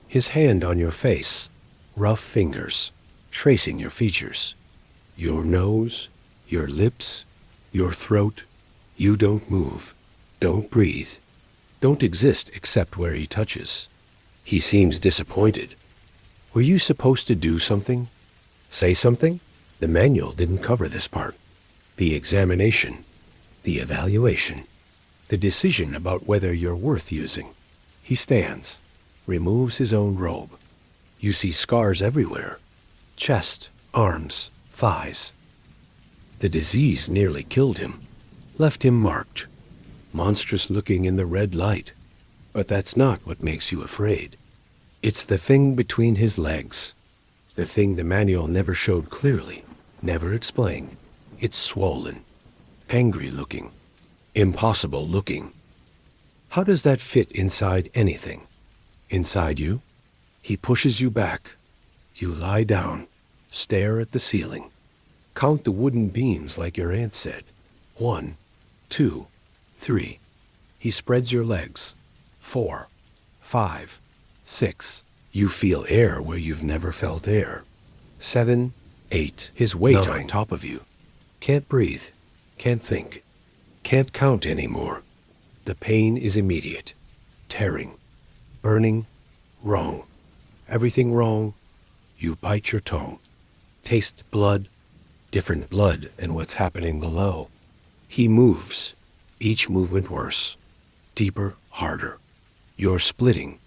His hand on your face, rough fingers, tracing your features. Your nose, your lips, your throat. You don't move, don't breathe, don't exist except where he touches. He seems disappointed. Were you supposed to do something? Say something? The manual didn't cover this part. The examination, the evaluation, the decision about whether you're worth using. He stands, removes his own robe. You see scars everywhere. Chest, arms, thighs. The disease nearly killed him, left him marked, monstrous looking in the red light. But that's not what makes you afraid. It's the thing between his legs, the thing the manual never showed clearly, never explained. It's swollen, angry looking, impossible looking. How does that fit inside anything? Inside you? He pushes you back. You lie down, stare at the ceiling. Count the wooden beams like your aunt said. 1, 2, 3. He spreads your legs. 4, 5, 6. You feel air where you've never felt air. 7, 8. His weight 9. On top of you. Can't breathe. Can't think. Can't count anymore. The pain is immediate. Tearing. Burning. Wrong. Everything wrong. You bite your tongue. Taste blood. Different blood and what's happening below. He moves. Each movement worse. Deeper, harder. You're splitting.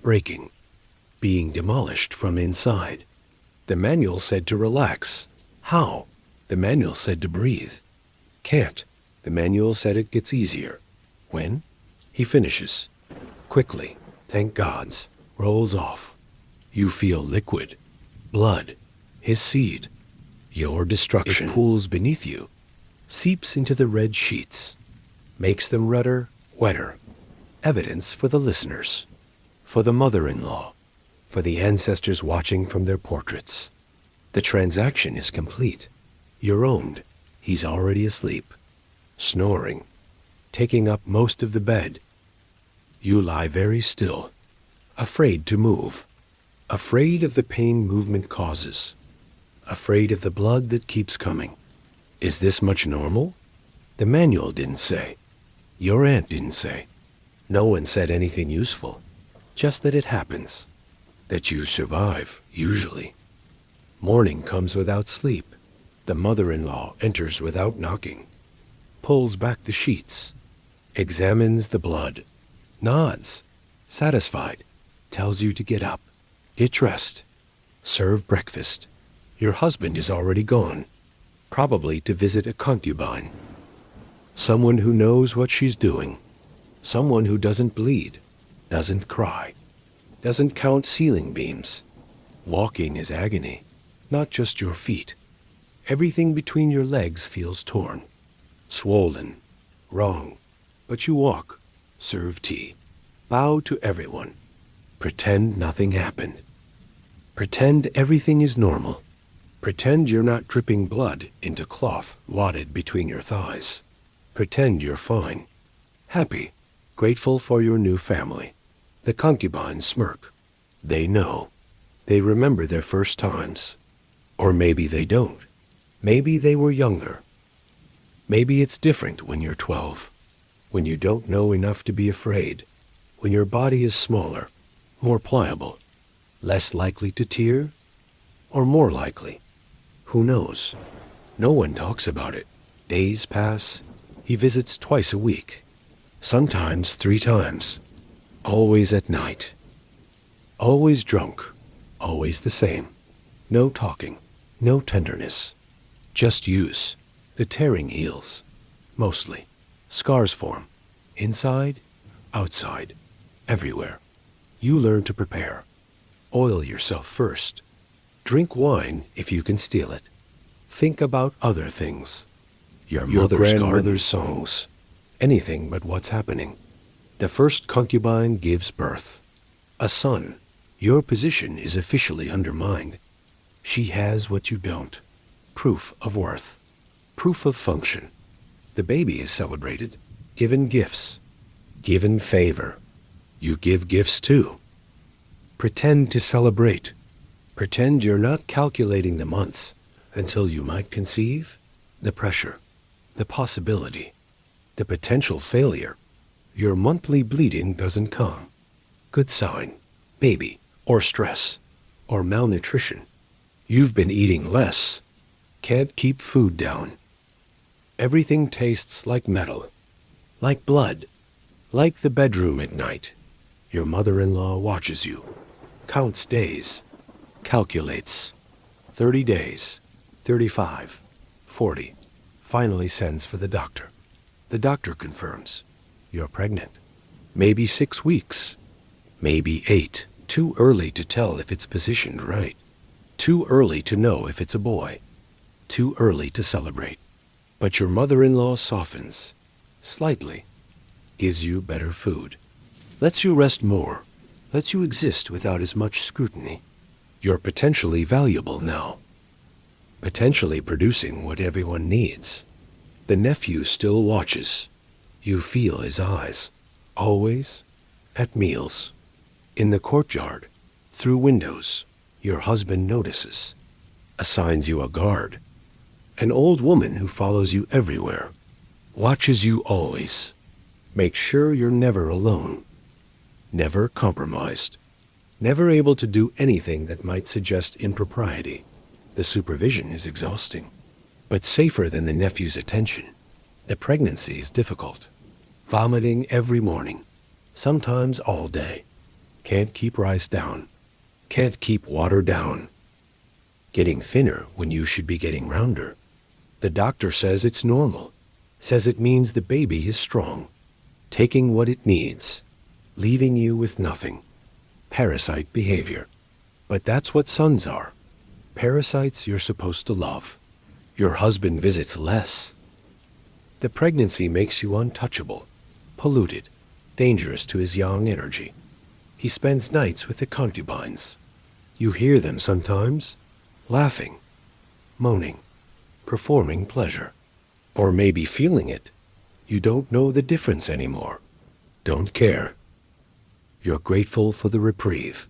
Breaking. Being demolished from inside. The manual said to relax. How? The manual said to breathe. Can't. The manual said it gets easier. When? He finishes. Quickly, thank gods, rolls off. You feel liquid. Blood. His seed. Your destruction. It pools beneath you. Seeps into the red sheets. Makes them redder, wetter. Evidence for the listeners. For the mother-in-law. For the ancestors watching from their portraits. The transaction is complete. You're owned. He's already asleep. Snoring. Taking up most of the bed. You lie very still. Afraid to move. Afraid of the pain movement causes. Afraid of the blood that keeps coming. Is this much normal? The manual didn't say. Your aunt didn't say. No one said anything useful. Just that it happens. That you survive, usually. Morning comes without sleep. The mother-in-law enters without knocking. Pulls back the sheets. Examines the blood. Nods. Satisfied. Tells you to get up. Get dressed. Serve breakfast. Your husband is already gone. Probably to visit a concubine. Someone who knows what she's doing. Someone who doesn't bleed. Doesn't cry. Doesn't count ceiling beams. Walking is agony. Not just your feet. Everything between your legs feels torn. Swollen. Wrong. But you walk. Serve tea. Bow to everyone. Pretend nothing happened. Pretend everything is normal. Pretend you're not dripping blood into cloth wadded between your thighs. Pretend you're fine. Happy. Grateful for your new family. The concubines smirk. They know. They remember their first times. Or maybe they don't. Maybe they were younger. Maybe it's different when you're 12. When you don't know enough to be afraid. When your body is smaller, more pliable, less likely to tear, or more likely. Who knows? No one talks about it. Days pass. He visits twice a week. Sometimes 3 times. Always at night. Always drunk. Always the same. No talking. No tenderness. Just use. The tearing heals. Mostly. Scars form. Inside, outside, everywhere. You learn to prepare. Oil yourself first. Drink wine if you can steal it. Think about other things. Your grandmother's songs. Anything but what's happening. The first concubine gives birth. A son. Your position is officially undermined. She has what you don't. Proof of worth. Proof of function. The baby is celebrated. Given gifts. Given favor. You give gifts too. Pretend to celebrate. Pretend you're not calculating the months until you might conceive. The pressure. The possibility. The potential failure. Your monthly bleeding doesn't come. Good sign. Baby. Or stress. Or malnutrition. You've been eating less. Can't keep food down. Everything tastes like metal. Like blood. Like the bedroom at night. Your mother-in-law watches you. Counts days. Calculates. 30 days. 35. 40. Finally sends for the doctor. The doctor confirms. You're pregnant. Maybe 6 weeks. Maybe 8. Too early to tell if it's positioned right. Too early to know if it's a boy. Too early to celebrate. But your mother-in-law softens. Slightly. Gives you better food. Lets you rest more. Lets you exist without as much scrutiny. You're potentially valuable now. Potentially producing what everyone needs. The nephew still watches. You feel his eyes. Always. At meals. In the courtyard. Through windows. Your husband notices. Assigns you a guard. An old woman who follows you everywhere. Watches you always. Makes sure you're never alone. Never compromised. Never able to do anything that might suggest impropriety. The supervision is exhausting. But safer than the nephew's attention. The pregnancy is difficult. Vomiting every morning. Sometimes all day. Can't keep rice down. Can't keep water down. Getting thinner when you should be getting rounder. The doctor says it's normal. Says it means the baby is strong. Taking what it needs. Leaving you with nothing. Parasite behavior. But that's what sons are. Parasites you're supposed to love. Your husband visits less. The pregnancy makes you untouchable, polluted, dangerous to his young energy. He spends nights with the concubines. You hear them sometimes, laughing, moaning, performing pleasure. Or maybe feeling it. You don't know the difference anymore. Don't care. You're grateful for the reprieve,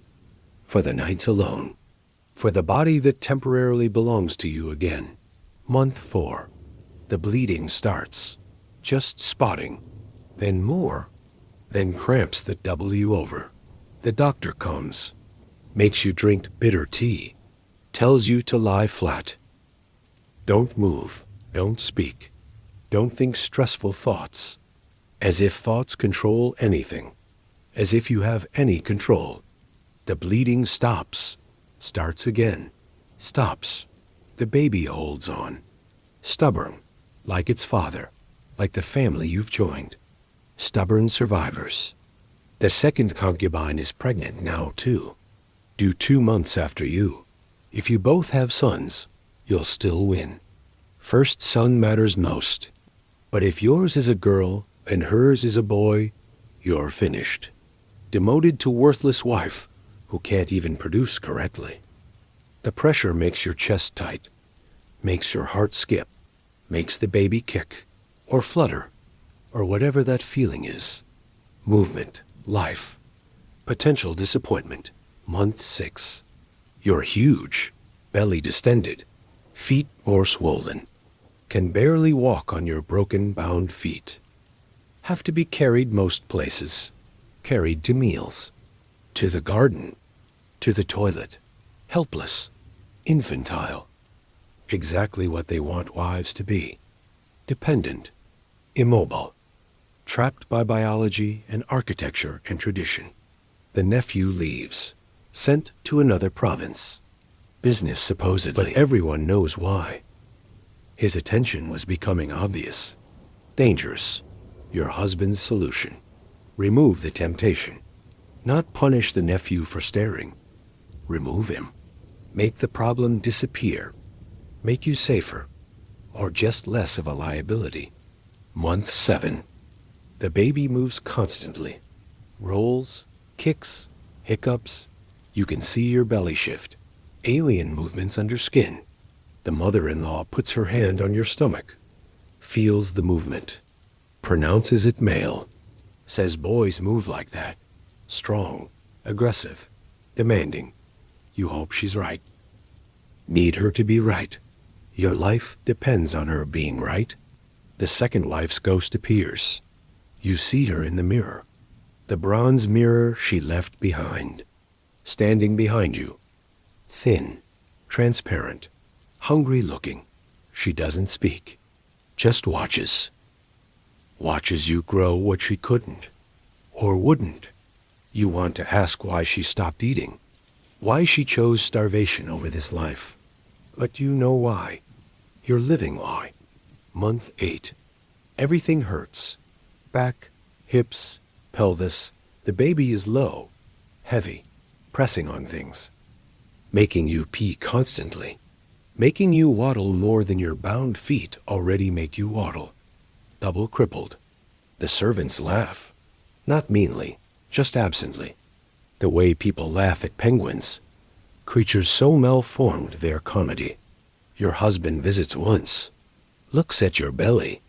for the nights alone, for the body that temporarily belongs to you again. Month 4. The bleeding starts. Just spotting. Then more. Then cramps that double you over. The doctor comes. Makes you drink bitter tea. Tells you to lie flat. Don't move. Don't speak. Don't think stressful thoughts. As if thoughts control anything. As if you have any control. The bleeding stops. Starts again. Stops. The baby holds on. Stubborn. Like its father. Like the family you've joined. Stubborn survivors. The second concubine is pregnant now too. Due 2 months after you. If you both have sons, you'll still win. First son matters most. But if yours is a girl and hers is a boy, you're finished. Demoted to worthless wife who can't even produce correctly. The pressure makes your chest tight, makes your heart skip, makes the baby kick, or flutter, or whatever that feeling is. Movement, life, potential disappointment. Month 6. You're huge, belly distended, feet more swollen. Can barely walk on your broken, bound feet. Have to be carried most places. Carried to meals. To the garden. To the toilet. Helpless. Infantile. Exactly what they want wives to be. Dependent. Immobile. Trapped by biology and architecture and tradition. The nephew leaves. Sent to another province. Business supposedly. But everyone knows why. His attention was becoming obvious. Dangerous. Your husband's solution. Remove the temptation. Not punish the nephew for staring. Remove him. Make the problem disappear. make you safer, or just less of a liability. Month 7. The baby moves constantly. Rolls, kicks, hiccups. You can see your belly shift. Alien movements under skin. The mother-in-law puts her hand on your stomach. Feels the movement. Pronounces it male. Says boys move like that. Strong, aggressive, demanding. You hope she's right. Need her to be right. Your life depends on her being right. The second wife's ghost appears. You see her in the mirror. The bronze mirror she left behind. Standing behind you. Thin, transparent, hungry looking. She doesn't speak. Just watches. Watches you grow what she couldn't. Or wouldn't. You want to ask why she stopped eating. Why she chose starvation over this life. But you know why. You're living why. Month 8. Everything hurts. Back, hips, pelvis. The baby is low, heavy, pressing on things. Making you pee constantly. Making you waddle more than your bound feet already make you waddle. Double crippled. The servants laugh. Not meanly, just absently. The way people laugh at penguins. Creatures so malformed they're comedy. Your husband visits once. Looks at your belly.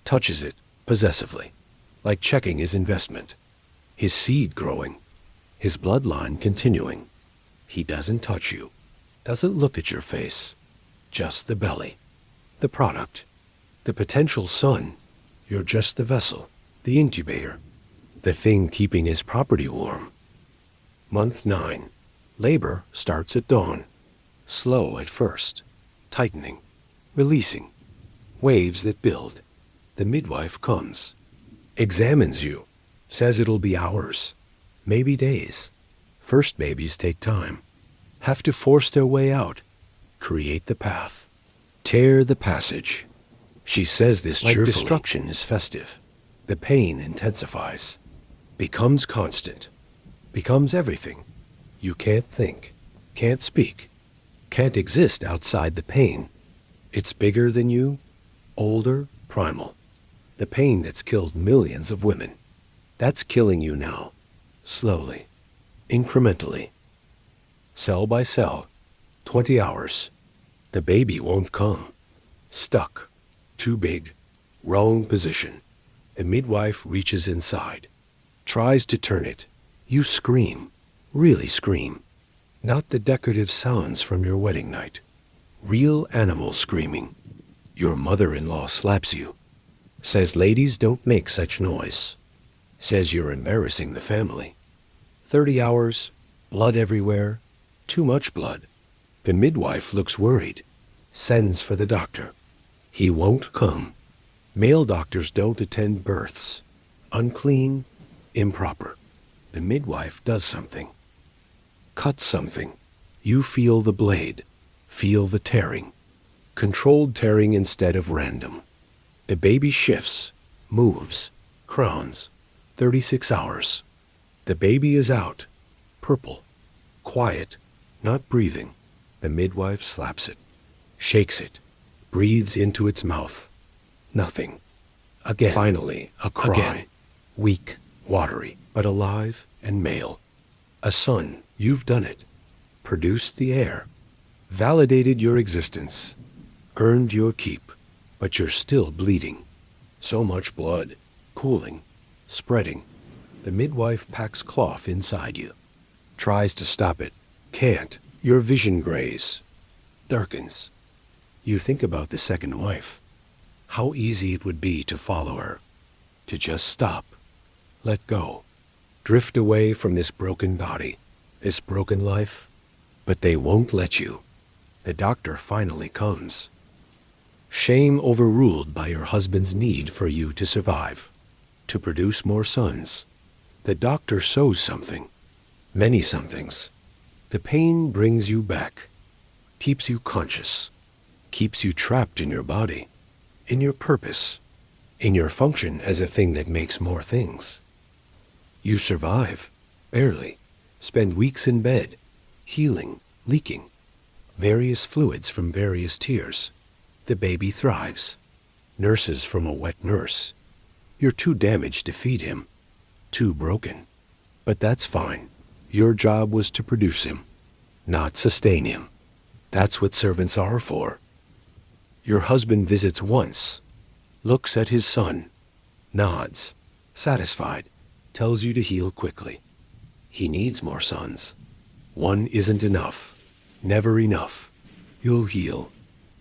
Touches it possessively, like checking his investment. His seed growing. His bloodline continuing. He doesn't touch you. Doesn't look at your face. Just the belly. The product. The potential son. You're just the vessel. The incubator. The thing keeping his property warm. Month 9. Labor starts at dawn. Slow at first. Tightening. Releasing. Waves that build. The midwife comes. Examines you. Says it'll be hours. Maybe days. First babies take time. Have to force their way out. Create the path. Tear the passage. She says this cheerfully. Like destruction is festive. The pain intensifies. Becomes constant. Becomes everything. You can't think. Can't speak. Can't exist outside the pain. It's bigger than you. Older, primal. The pain that's killed millions of women. That's killing you now. Slowly. Incrementally. Cell by cell. 20 hours. The baby won't come. Stuck. Too big. Wrong position. The midwife reaches inside. Tries to turn it. You scream. Really scream. Not the decorative sounds from your wedding night. Real animal screaming. Your mother-in-law slaps you. Says ladies don't make such noise. Says you're embarrassing the family. 30 hours. Blood everywhere. Too much blood. The midwife looks worried. Sends for the doctor. He won't come. Male doctors don't attend births. Unclean, improper. The midwife does something. Cuts something. You feel the blade. Feel the tearing. Controlled tearing instead of random. The baby shifts, moves, crowns. 36 hours. The baby is out. Purple. Quiet. Not breathing. The midwife slaps it. Shakes it. Breathes into its mouth. Nothing. Again. Finally, a cry. Again. Weak, watery, but alive and male. A son. You've done it. Produced the heir. Validated your existence. Earned your keep. But you're still bleeding. So much blood. Cooling. Spreading. The midwife packs cloth inside you. Tries to stop it. Can't. Your vision grays. Darkens. You think about the second wife. How easy it would be to follow her. To just stop. Let go. Drift away from this broken body. This broken life. But they won't let you. The doctor finally comes. Shame overruled by your husband's need for you to survive. To produce more sons. The doctor sows something. Many somethings. The pain brings you back. Keeps you conscious. Keeps you trapped in your body. In your purpose. In your function as a thing that makes more things. You survive. Barely. Spend weeks in bed. Healing. Leaking. various fluids from various tears. The baby thrives. Nurses from a wet nurse. You're too damaged to feed him. Too broken. But that's fine. Your job was to produce him, not sustain him. That's what servants are for. Your husband visits once, looks at his son, nods, satisfied, tells you to heal quickly. He needs more sons. One isn't enough. Never enough. You'll heal.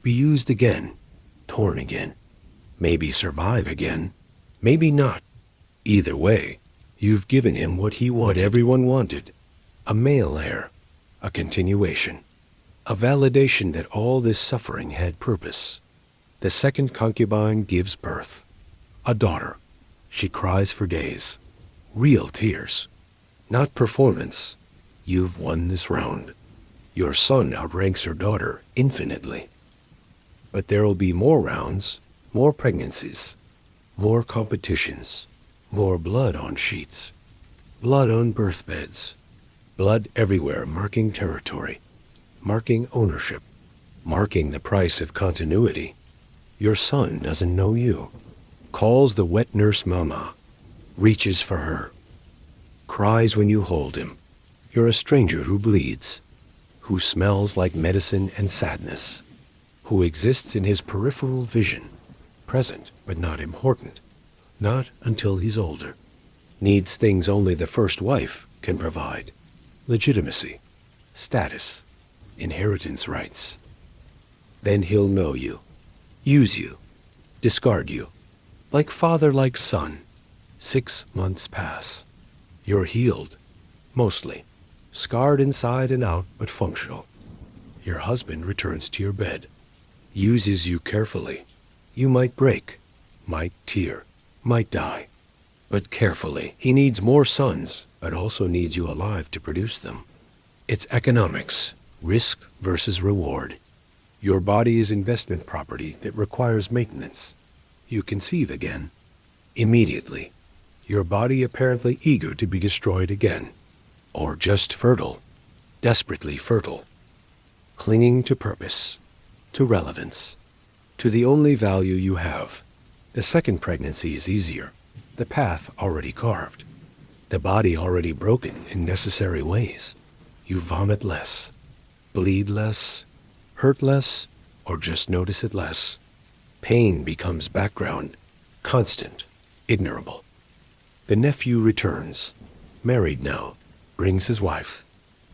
Be used again. Torn again. Maybe survive again. Maybe not. Either way, you've given him what he wanted. What everyone wanted. A male heir. A continuation. A validation that all this suffering had purpose. The second concubine gives birth. A daughter. She cries for days. Real tears. Not performance. You've won this round. Your son outranks your daughter infinitely. But there'll be more rounds, more pregnancies, more competitions, more blood on sheets, blood on birth beds, blood everywhere marking territory, marking ownership, marking the price of continuity. Your son doesn't know you, calls the wet nurse mama, reaches for her, cries when you hold him. You're a stranger who bleeds, who smells like medicine and sadness, who exists in his peripheral vision, present but not important, not until he's older. Needs things only the first wife can provide. Legitimacy, status, inheritance rights. Then he'll know you, use you, discard you, like father, like son. 6 months pass. You're healed, mostly, scarred inside and out, but functional. Your husband returns to your bed, uses you carefully. You might break, might tear, might die, but carefully. He needs more sons, but also needs you alive to produce them. It's economics, risk versus reward. Your body is investment property that requires maintenance. You conceive again. Immediately. Your body apparently eager to be destroyed again. Or just fertile. Desperately fertile. Clinging to purpose. To relevance. To the only value you have. The second pregnancy is easier. The path already carved. The body already broken in necessary ways. You vomit less. Bleed less. Hurt less. Or just notice it less. Pain becomes background. Constant. Ignorable. The nephew returns. Married now. Brings his wife.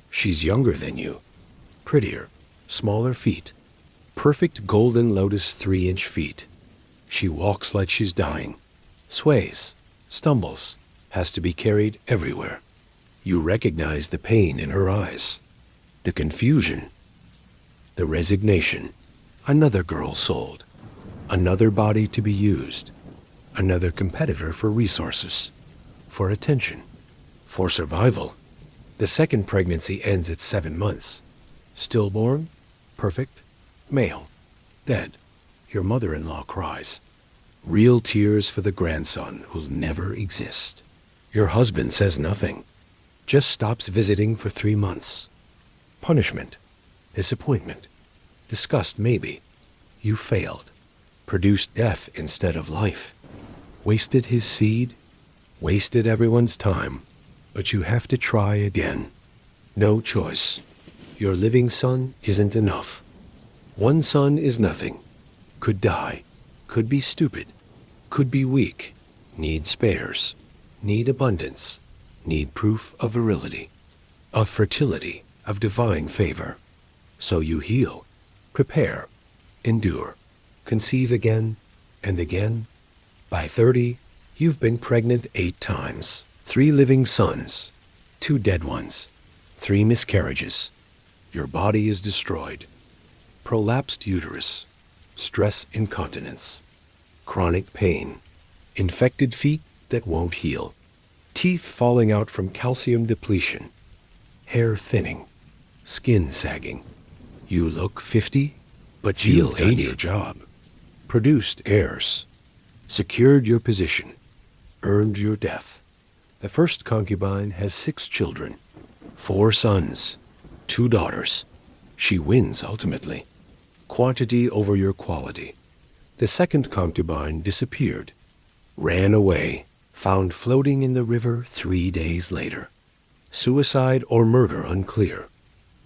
She's younger than you. Prettier. Smaller feet. Perfect golden lotus 3-inch feet. She walks like she's dying. Sways. Stumbles. Has to be carried everywhere. You recognize the pain in her eyes. The confusion. The resignation. Another girl sold. Another body to be used. Another competitor for resources. For attention. For survival. The second pregnancy ends at 7 months. Stillborn. Perfect. Male. Dead. Your mother-in-law cries. Real tears for the grandson who'll never exist. Your husband says nothing. Just stops visiting for 3 months. Punishment. Disappointment. Disgust maybe. You failed. Produced death instead of life. Wasted his seed. Wasted everyone's time. But you have to try again. No choice. Your living son isn't enough. One son is nothing. Could die. Could be stupid. Could be weak. Need spares. Need abundance. Need proof of virility. Of fertility. Of divine favor. So you heal. Prepare. Endure. Conceive again and again. By 30, you've been pregnant 8 times. 3 living sons. 2 dead ones. 3 miscarriages. Your body is destroyed. Prolapsed uterus. Stress incontinence. Chronic pain. Infected feet that won't heal. Teeth falling out from calcium depletion. Hair thinning. Skin sagging. You look 50, but you've done your job. Produced heirs. Secured your position. Earned your death. The first concubine has 6 children. 4 sons. 2 daughters. She wins ultimately. Quantity over your quality. The second concubine disappeared, ran away, found floating in the river 3 days later. Suicide or murder unclear,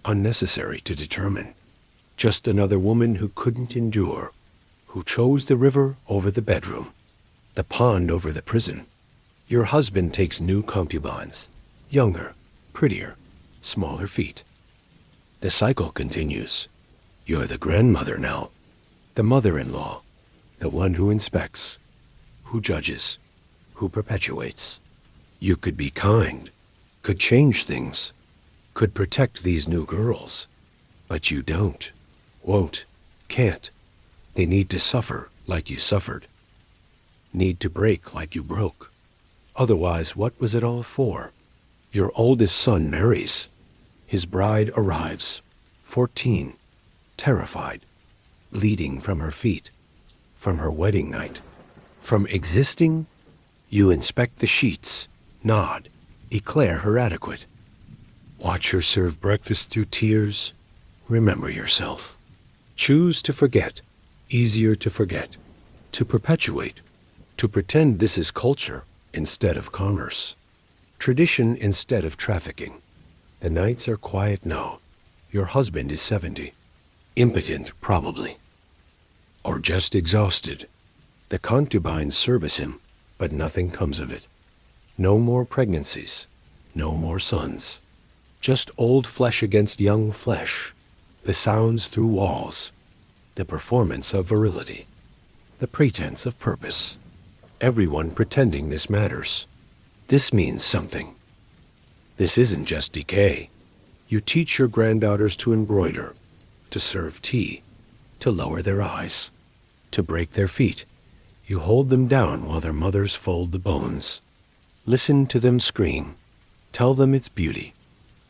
unnecessary to determine. Just another woman who couldn't endure, who chose the river over the bedroom, the pond over the prison. Your husband takes new concubines, younger, prettier, smaller feet. The cycle continues. You're the grandmother now, the mother-in-law, the one who inspects, who judges, who perpetuates. You could be kind, could change things, could protect these new girls, but you don't, won't, can't. They need to suffer like you suffered, need to break like you broke. Otherwise, what was it all for? Your oldest son marries. His bride arrives, 14, terrified, bleeding from her feet, from her wedding night, from existing. You inspect the sheets, nod, declare her adequate. Watch her serve breakfast through tears. Remember yourself. Choose to forget, easier to forget, to perpetuate, to pretend this is culture instead of commerce, tradition instead of trafficking. The nights are quiet now. Your husband is 70, impotent probably, or just exhausted. The concubines service him, but nothing comes of it. No more pregnancies, no more sons. Just old flesh against young flesh, the sounds through walls, the performance of virility, the pretense of purpose. Everyone pretending this matters. This means something. This isn't just decay. You teach your granddaughters to embroider, to serve tea, to lower their eyes, to break their feet. You hold them down while their mothers fold the bones. Listen to them scream. Tell them it's beauty.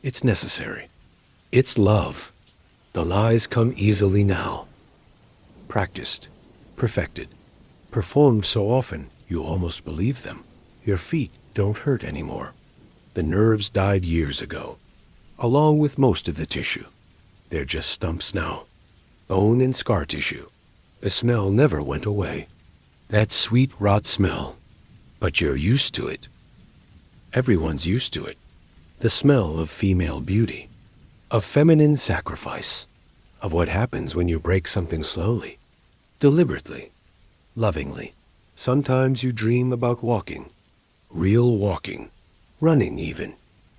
It's necessary. It's love. The lies come easily now. Practiced, perfected, performed so often you almost believe them. Your feet don't hurt anymore. The nerves died years ago, along with most of the tissue. They're just stumps now, bone and scar tissue. The smell never went away. That sweet rot smell. But you're used to it. Everyone's used to it. The smell of female beauty, of feminine sacrifice, of what happens when you break something slowly, deliberately, lovingly. Sometimes you dream about walking, real walking, running even,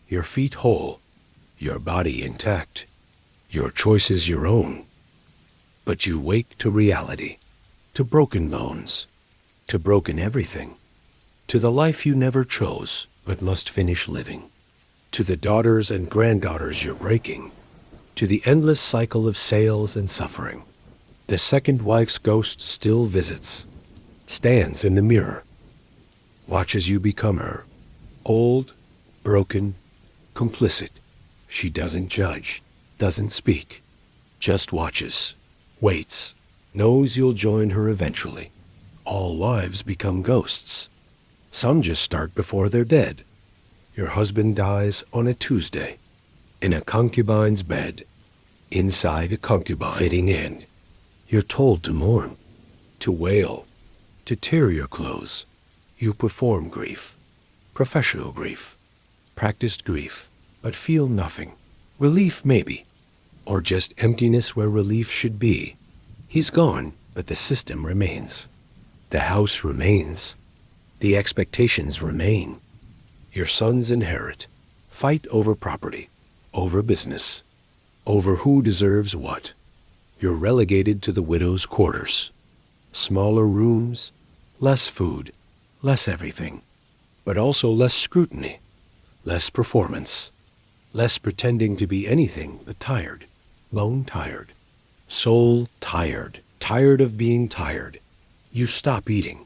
your feet whole, your body intact, your choices your own. But you wake to reality, to broken bones, to broken everything, to the life you never chose but must finish living, to the daughters and granddaughters you're breaking, to the endless cycle of sales and suffering. The second wife's ghost still visits, stands in the mirror, watches you become her, old, broken, complicit. She doesn't judge, doesn't speak, just watches, waits, knows you'll join her eventually. All wives become ghosts. Some just start before they're dead. Your husband dies on a Tuesday, in a concubine's bed, inside a concubine fitting in. You're told to mourn, to wail, to tear your clothes. You perform grief, professional grief, practiced grief, but feel nothing. Relief maybe, or just emptiness where relief should be. He's gone, but the system remains. The house remains. The expectations remain. Your sons inherit, fight over property, over business, over who deserves what. You're relegated to the widow's quarters. Smaller rooms, less food, less everything, but also less scrutiny, less performance, less pretending to be anything but tired, bone tired, soul tired, tired of being tired. You stop eating,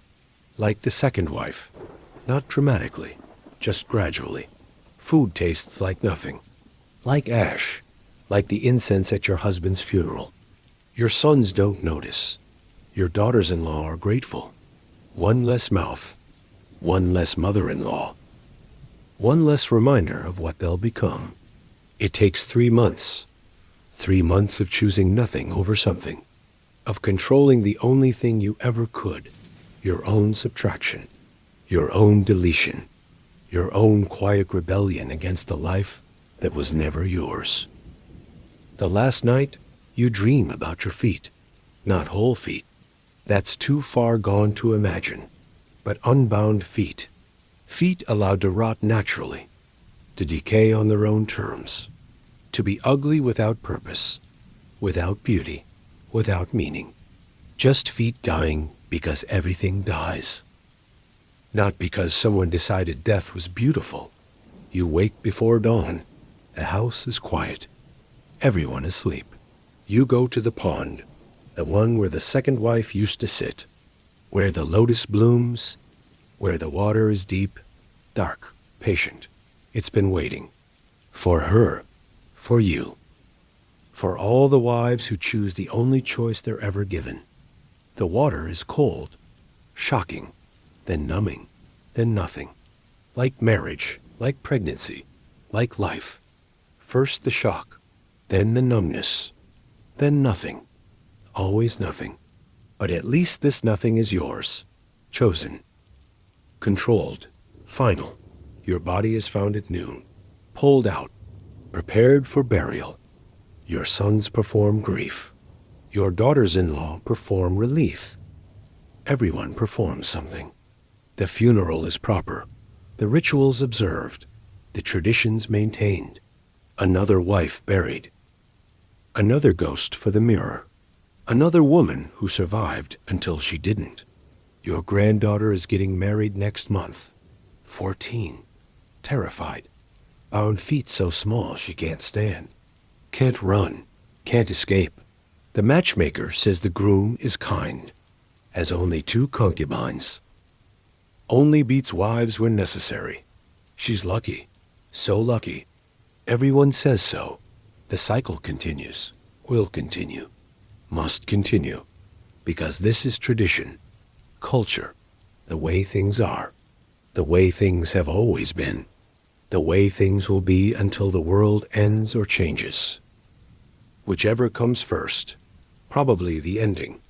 like the second wife, not dramatically, just gradually. Food tastes like nothing, like ash, like the incense at your husband's funeral. Your sons don't notice. Your daughters-in-law are grateful. One less mouth, one less mother-in-law, one less reminder of what they'll become. It takes 3 months, 3 months of choosing nothing over something, of controlling the only thing you ever could, your own subtraction, your own deletion, your own quiet rebellion against a life that was never yours. The last night, you dream about your feet, not whole feet. That's too far gone to imagine, but unbound feet, feet allowed to rot naturally, to decay on their own terms, to be ugly without purpose, without beauty, without meaning, just feet dying because everything dies. Not because someone decided death was beautiful. You wake before dawn. The house is quiet. Everyone asleep. You go to the pond, the one where the second wife used to sit, where the lotus blooms, where the water is deep, dark, patient. It's been waiting. For her, for you, for all the wives who choose the only choice they're ever given. The water is cold, shocking, then numbing, then nothing. Like marriage, like pregnancy, like life. First the shock, then the numbness, then nothing. Always nothing. But at least this nothing is yours. Chosen. Controlled. Final. Your body is found at noon. Pulled out. Prepared for burial. Your sons perform grief. Your daughters-in-law perform relief. Everyone performs something. The funeral is proper. The rituals observed. The traditions maintained. Another wife buried. Another ghost for the mirror. Another woman who survived until she didn't. Your granddaughter is getting married next month. 14. Terrified. Bound feet so small she can't stand. Can't run. Can't escape. The matchmaker says the groom is kind. Has only 2 concubines. Only beats wives when necessary. She's lucky. So lucky. Everyone says so. The cycle continues. Will continue. Must continue. Because this is tradition. Culture. The way things are. The way things have always been. The way things will be until the world ends or changes. Whichever comes first. Probably the ending.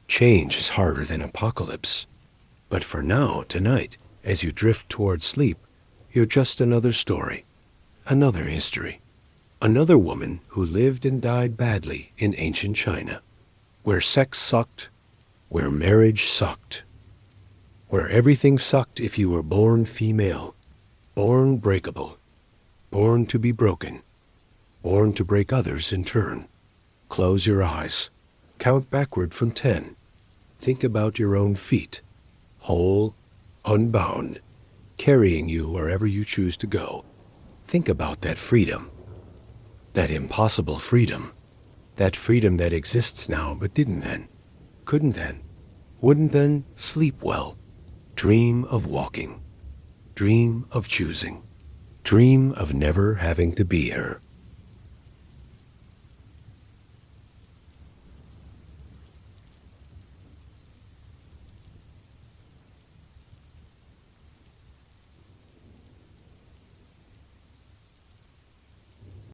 Change is harder than apocalypse. But for now, tonight, as you drift toward sleep, you're just another story. Another history. Another woman who lived and died badly in ancient China. Where sex sucked. Where marriage sucked. Where everything sucked if you were born female. Born breakable. Born to be broken. Born to break others in turn. Close your eyes. Count backward from 10. Think about your own feet. Whole, unbound, carrying you wherever you choose to go. Think about that freedom. That impossible freedom. That freedom that exists now but didn't then. Couldn't then. Wouldn't then. Sleep well. Dream of walking. Dream of choosing. Dream of never having to be her.